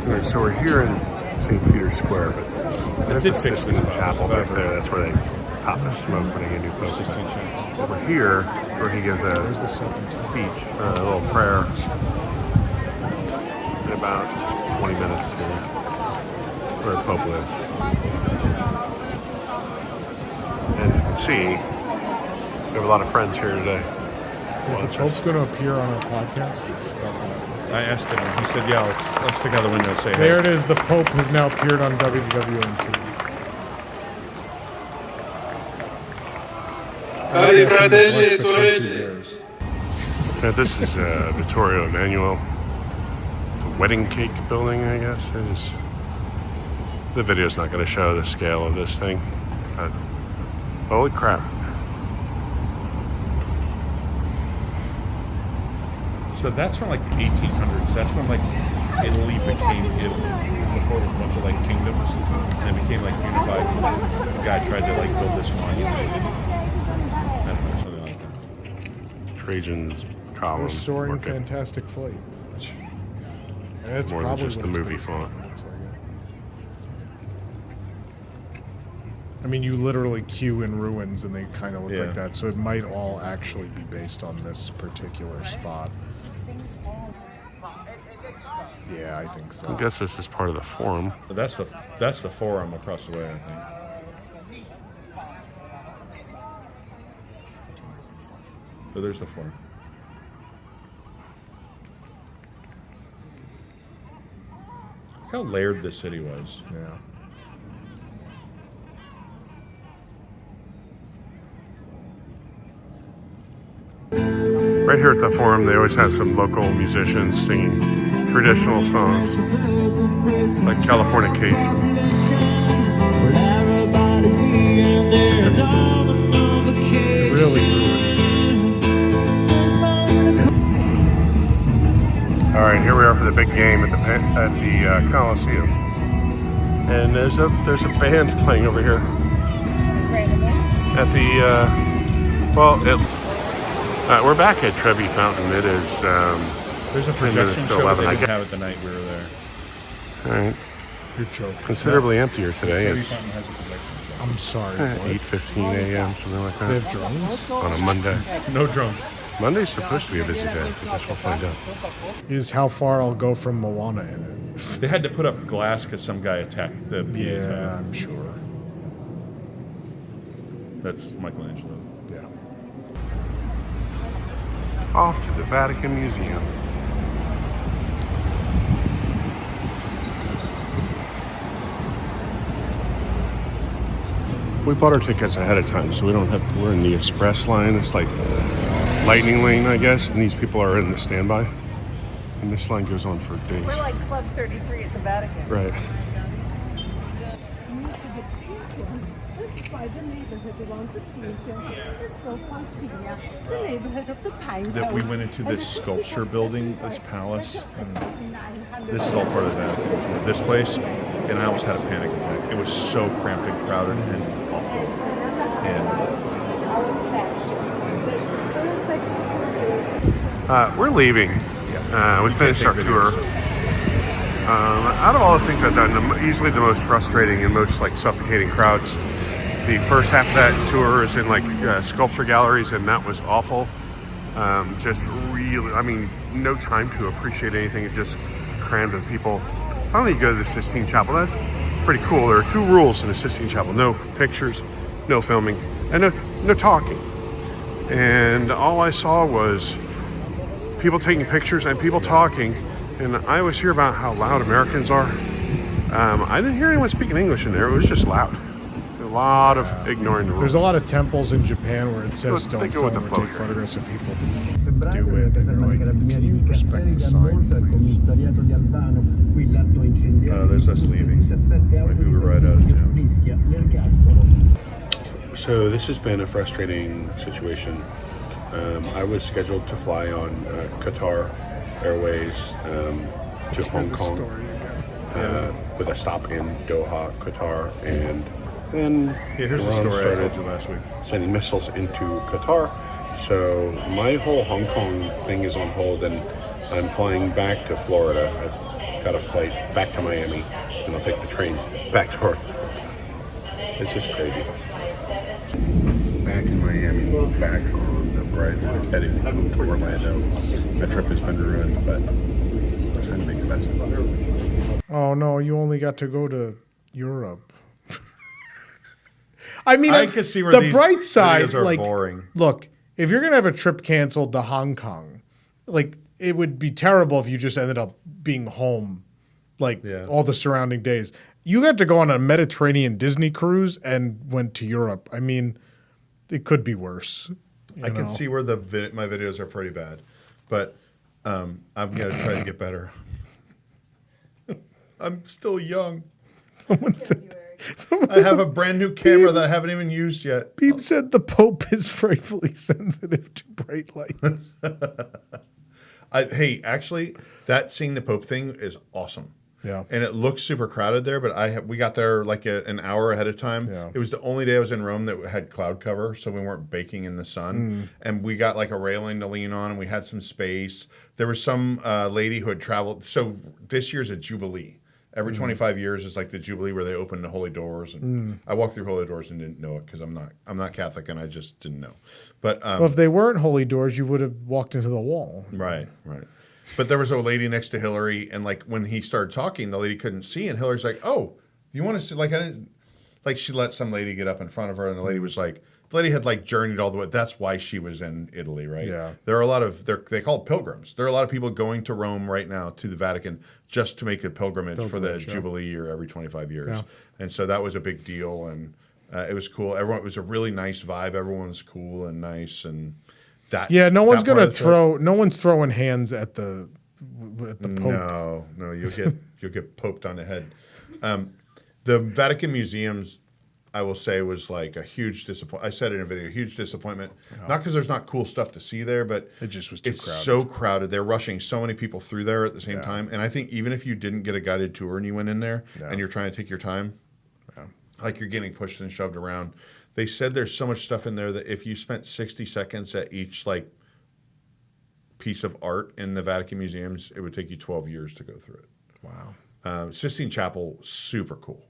Alright, so we're here in St. Peter's Square, but there's did a fix Sistine this Chapel file. back there. That's where they pop the smoke when they get a new pope. Sistine Chapel. Over here, where he gives a Where's the second time? speech, a little prayer. In about 20 minutes here. Where the Pope lives. And you can see, we have a lot of friends here today. Is the Pope going to appear on our podcast? I asked him, and he said, "Yeah, let's stick out the window and say There hey." it is. The Pope has now appeared on WDW. Cari fratelli e sorelle. This is Vittorio Emanuele, the wedding cake building, I guess. The video's not going to show the scale of this thing, but holy crap. So that's from like the 1800s. That's when like Italy became Italy. Before it was a bunch of like kingdoms, and it became like unified. The guy tried to like build this monument. I don't know, something like that. Trajan's column. There's soaring working. fantastic flight. And it's More than probably just what the it's movie based on, font. looks like it. I mean, you literally queue in ruins and they kind of look Yeah. like that, so it might all actually be based on this particular spot. Yeah, I think so. I guess this is part of the forum. But that's the forum across the way, I think. So there's the forum. Look how layered this city was. Yeah. Right here at the forum, they always have some local musicians singing traditional songs, like Californication. Really ruins. All right, here we are for the big game at the Coliseum, and there's a band playing over here at the we're back at Trevi Fountain. It is There's a 10 minutes projection to show 11. that I they didn't get have it the night we were there. all right, You're joking. considerably emptier today. Trevi It's Fountain has a projection I'm sorry. 8:15 a.m. something like They that have drones? on a Monday. show. No drones. Monday's supposed to be a busy day. I guess we'll find out. Is how far I'll go from Moana in it. They had to put up glass because some guy attacked the PA Yeah, tower. I'm sure. That's Michelangelo. Yeah. Off to the Vatican Museum. We bought our tickets ahead of time, so we don't have to. We're in the express line. It's like lightning lane, I guess, and these people are in the standby. And this line goes on for days. We're like Club 33 at the Vatican. Right. This is why the neighborhood around the theater is so Pompeia, the neighborhood of the pine That we cones. went into And this it's sculpture building, this palace, and 900 this is all part of the Vatican. This place, and I almost had a panic attack. It was so cramped and crowded and awful. And We're leaving. We finished our tour. Out of all the things I've done, easily the most frustrating and most like suffocating crowds. The first half of that tour is in like sculpture galleries, and that was awful. Just really, I mean, no time to appreciate anything. It just crammed with people. Finally, you go to the Sistine Chapel. That's pretty cool. There are 2 rules in the Sistine Chapel: no pictures, no filming, and no talking. And all I saw was people taking pictures and people talking. And I always hear about how loud Americans are. I didn't hear anyone speaking English in there. It was just loud. A lot of ignoring the rules. There's a lot of temples in Japan where it says don't film or take photographs of people. Do it. And they're like, can you respect the sign? There's us leaving. My Uber ride out of town. So this has been a frustrating situation. I was scheduled to fly on Qatar Airways to Hong Kong with a stop in Doha, Qatar, and then here's the story I told you last week. Sending missiles into Qatar. So my whole Hong Kong thing is on hold, and I'm flying back to Florida. I've got a flight back to Miami, and I'll take the train back to Orlando. It's just crazy. Back in Miami, back on the bright line, heading home to Orlando. My trip has been ruined, but I'm trying to make the best of it. Oh no, you only got to go to Europe. I mean, I can see where the these bright side, videos are like, boring. Look, if you're gonna have a trip canceled to Hong Kong, like it would be terrible if you just ended up being home, like all the surrounding days. You got to go on a Mediterranean Disney cruise and went to Europe. I mean, it could be worse. I can see where my videos are pretty bad, but I'm gonna try to get better. I'm still young. Someone said. I have a brand new camera that I haven't even used yet. Beep said the Pope is frightfully sensitive to bright lights. Hey, actually, that seeing the Pope thing is awesome. Yeah. And it looks super crowded there, but we got there like an hour ahead of time. Yeah. It was the only day I was in Rome that had cloud cover, so we weren't baking in the sun. And we got like a railing to lean on, and we had some space. There was some lady who had traveled. So this year's a Jubilee. Every 25 years is like the Jubilee where they open the holy doors. And I walked through holy doors and didn't know it because I'm not Catholic and I just didn't know. But well, if they weren't holy doors, you would have walked into the wall. Right. But there was a lady next to Hillary, and like when he started talking, the lady couldn't see, and Hillary's like, "Oh, you want to see?" Like I didn't. Like she let some lady get up in front of her, and the lady was like, the lady had like journeyed all the way. That's why she was in Italy, right? Yeah. There are a lot of they call it pilgrims. There are a lot of people going to Rome right now to the Vatican just to make a pilgrimage for the Jubilee year every 25 years, and so that was a big deal, and it was cool. It was a really nice vibe. Everyone's cool and nice, and that. Yeah, no one's gonna throw. No one's throwing hands at the Pope. No, you'll get poped on the head. The Vatican museums, I will say, was like a huge disappointment. I said it in a video, huge disappointment. Yeah. Not because there's not cool stuff to see there, but it just was too crowded. So crowded. They're rushing so many people through there at the same time. And I think even if you didn't get a guided tour and you went in there and you're trying to take your time, like you're getting pushed and shoved around. They said there's so much stuff in there that if you spent 60 seconds at each like piece of art in the Vatican museums, it would take you 12 years to go through it. Wow. Sistine Chapel, super cool.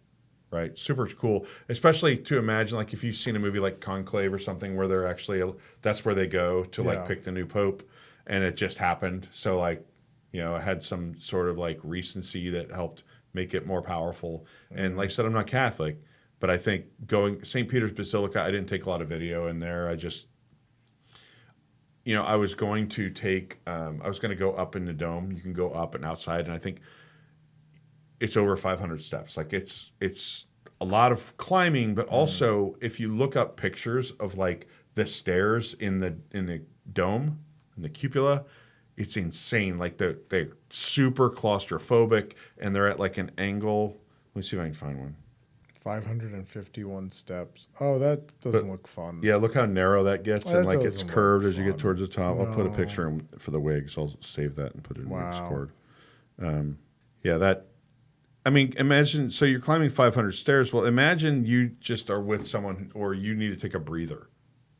Right, super cool, especially to imagine like if you've seen a movie like Conclave or something where they're actually that's where they go to like pick the new pope, and it just happened. So like, it had some sort of like recency that helped make it more powerful. And like I said, I'm not Catholic, but I think going St. Peter's Basilica, I didn't take a lot of video in there. I just, I was going to take, I was going to go up in the dome. You can go up and outside, and I think it's over 500 steps. Like it's a lot of climbing, but also if you look up pictures of like the stairs in the dome, in the cupola, it's insane. Like they're super claustrophobic, and they're at like an angle. Let me see if I can find one. 551 steps. Oh, that doesn't look fun. Yeah, look how narrow that gets, and like it's curved as you get fun. towards the top. No. I'll put a picture in for the WIGS. I'll save that and put it in Discord. That. I mean, imagine, so you're climbing 500 stairs. Well, imagine you just are with someone or you need to take a breather.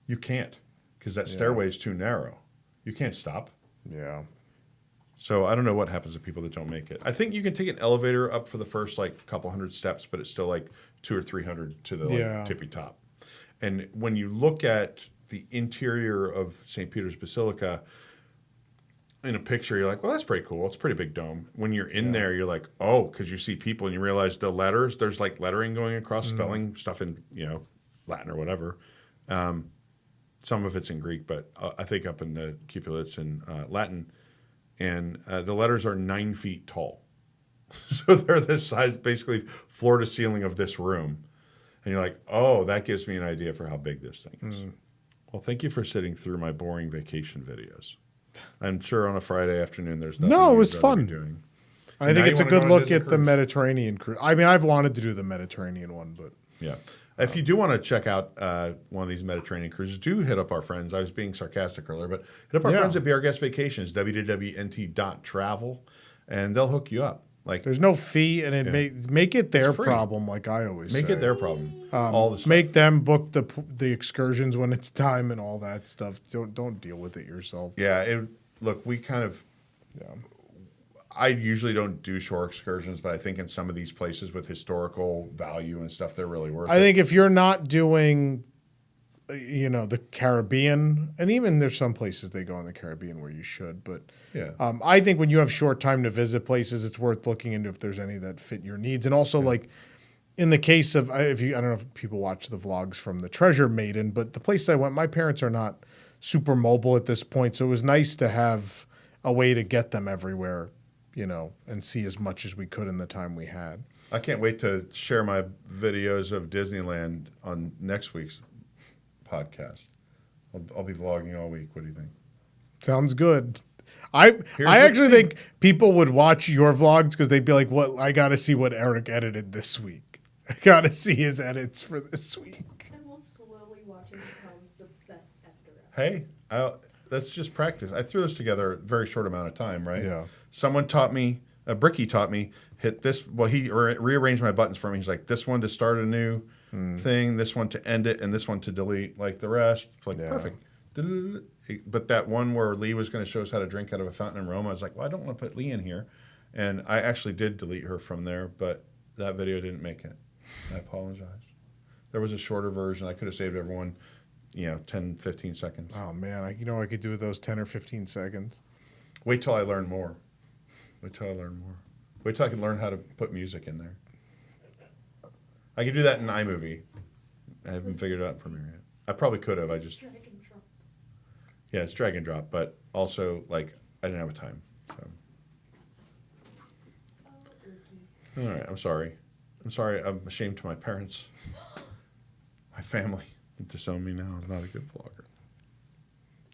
You can't because that stairway is too narrow. You can't stop. Yeah. So I don't know what happens to people that don't make it. I think you can take an elevator up for the first like couple hundred steps, but it's still like 200 or 300 to the like, tippy top. And when you look at the interior of St. Peter's Basilica in a picture, you're like, well, that's pretty cool. It's a pretty big dome. When you're in there, you're like, oh, because you see people and you realize the letters, there's like lettering going across, spelling stuff in, Latin or whatever. Some of it's in Greek, but I think up in the cupola it's in Latin. And the letters are 9 feet tall. So they're this size, basically floor to ceiling of this room. And you're like, oh, that gives me an idea for how big this thing is. Well, thank you for sitting through my boring vacation videos. I'm sure on a Friday afternoon there's nothing. No, it was you'd rather be fun. doing. I And think now it's you a wanna good go on look Disney at the cruise. Mediterranean cruise. I mean, I've wanted to do the Mediterranean one, but Yeah. If you do want to check out one of these Mediterranean cruises, do hit up our friends. I was being sarcastic earlier, but hit up our friends at Be Our Guest Vacations, www.nt.travel, and they'll hook you up. Like, there's no fee, and it make it their free. problem, like I always make say. it their problem. All the stuff. Make them book the excursions when it's time and all that stuff. Don't deal with it yourself. Yeah. Look, we kind of. I usually don't do shore excursions, but I think in some of these places with historical value and stuff, they're really worth it. I think if you're not doing, the Caribbean, and even there's some places they go in the Caribbean where you should, but Yeah. I think when you have short time to visit places, it's worth looking into if there's any that fit your needs, and also like in the case of I don't know if people watch the vlogs from the Treasure Maiden, but the place I went, my parents are not super mobile at this point, so it was nice to have a way to get them everywhere. And see as much as we could in the time we had. I can't wait to share my videos of Disneyland on next week's podcast. I'll be vlogging all week. What do you think? Sounds good. I actually think people would watch your vlogs because they'd be like, "What? I got to see what Eric edited this week. I got to see his edits for this week." And we'll slowly watch him become the best editor ever. Hey, that's just practice. I threw this together a very short amount of time, right? Yeah. Someone taught me, Bricky taught me, hit this. Well, he rearranged my buttons for me. He's like, this one to start a new thing, this one to end it, and this one to delete like the rest. It's like, perfect. But that one where Lee was going to show us how to drink out of a fountain in Rome, I was like, well, I don't want to put Lee in here. And I actually did delete her from there, but that video didn't make it. I apologize. There was a shorter version. I could have saved everyone, 10, 15 seconds. Oh man, I could do with those 10 or 15 seconds. Wait till I learn more. Wait till I can learn how to put music in there. I can do that in iMovie. I haven't figured it out in Premiere yet. I probably could have. Yeah, it's drag and drop, but also I didn't have a time. So. All right, I'm sorry. I'm ashamed to my parents, my family. Disown me now. I'm not a good vlogger.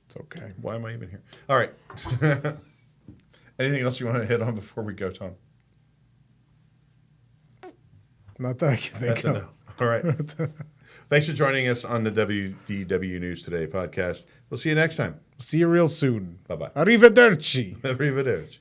It's okay. Why am I even here? All right. Anything else you want to hit on before we go, Tom? Not that I can think That's of. enough. All right. Thanks for joining us on the WDW News Today podcast. We'll see you next time. See you real soon. Bye-bye. Arrivederci. Arrivederci.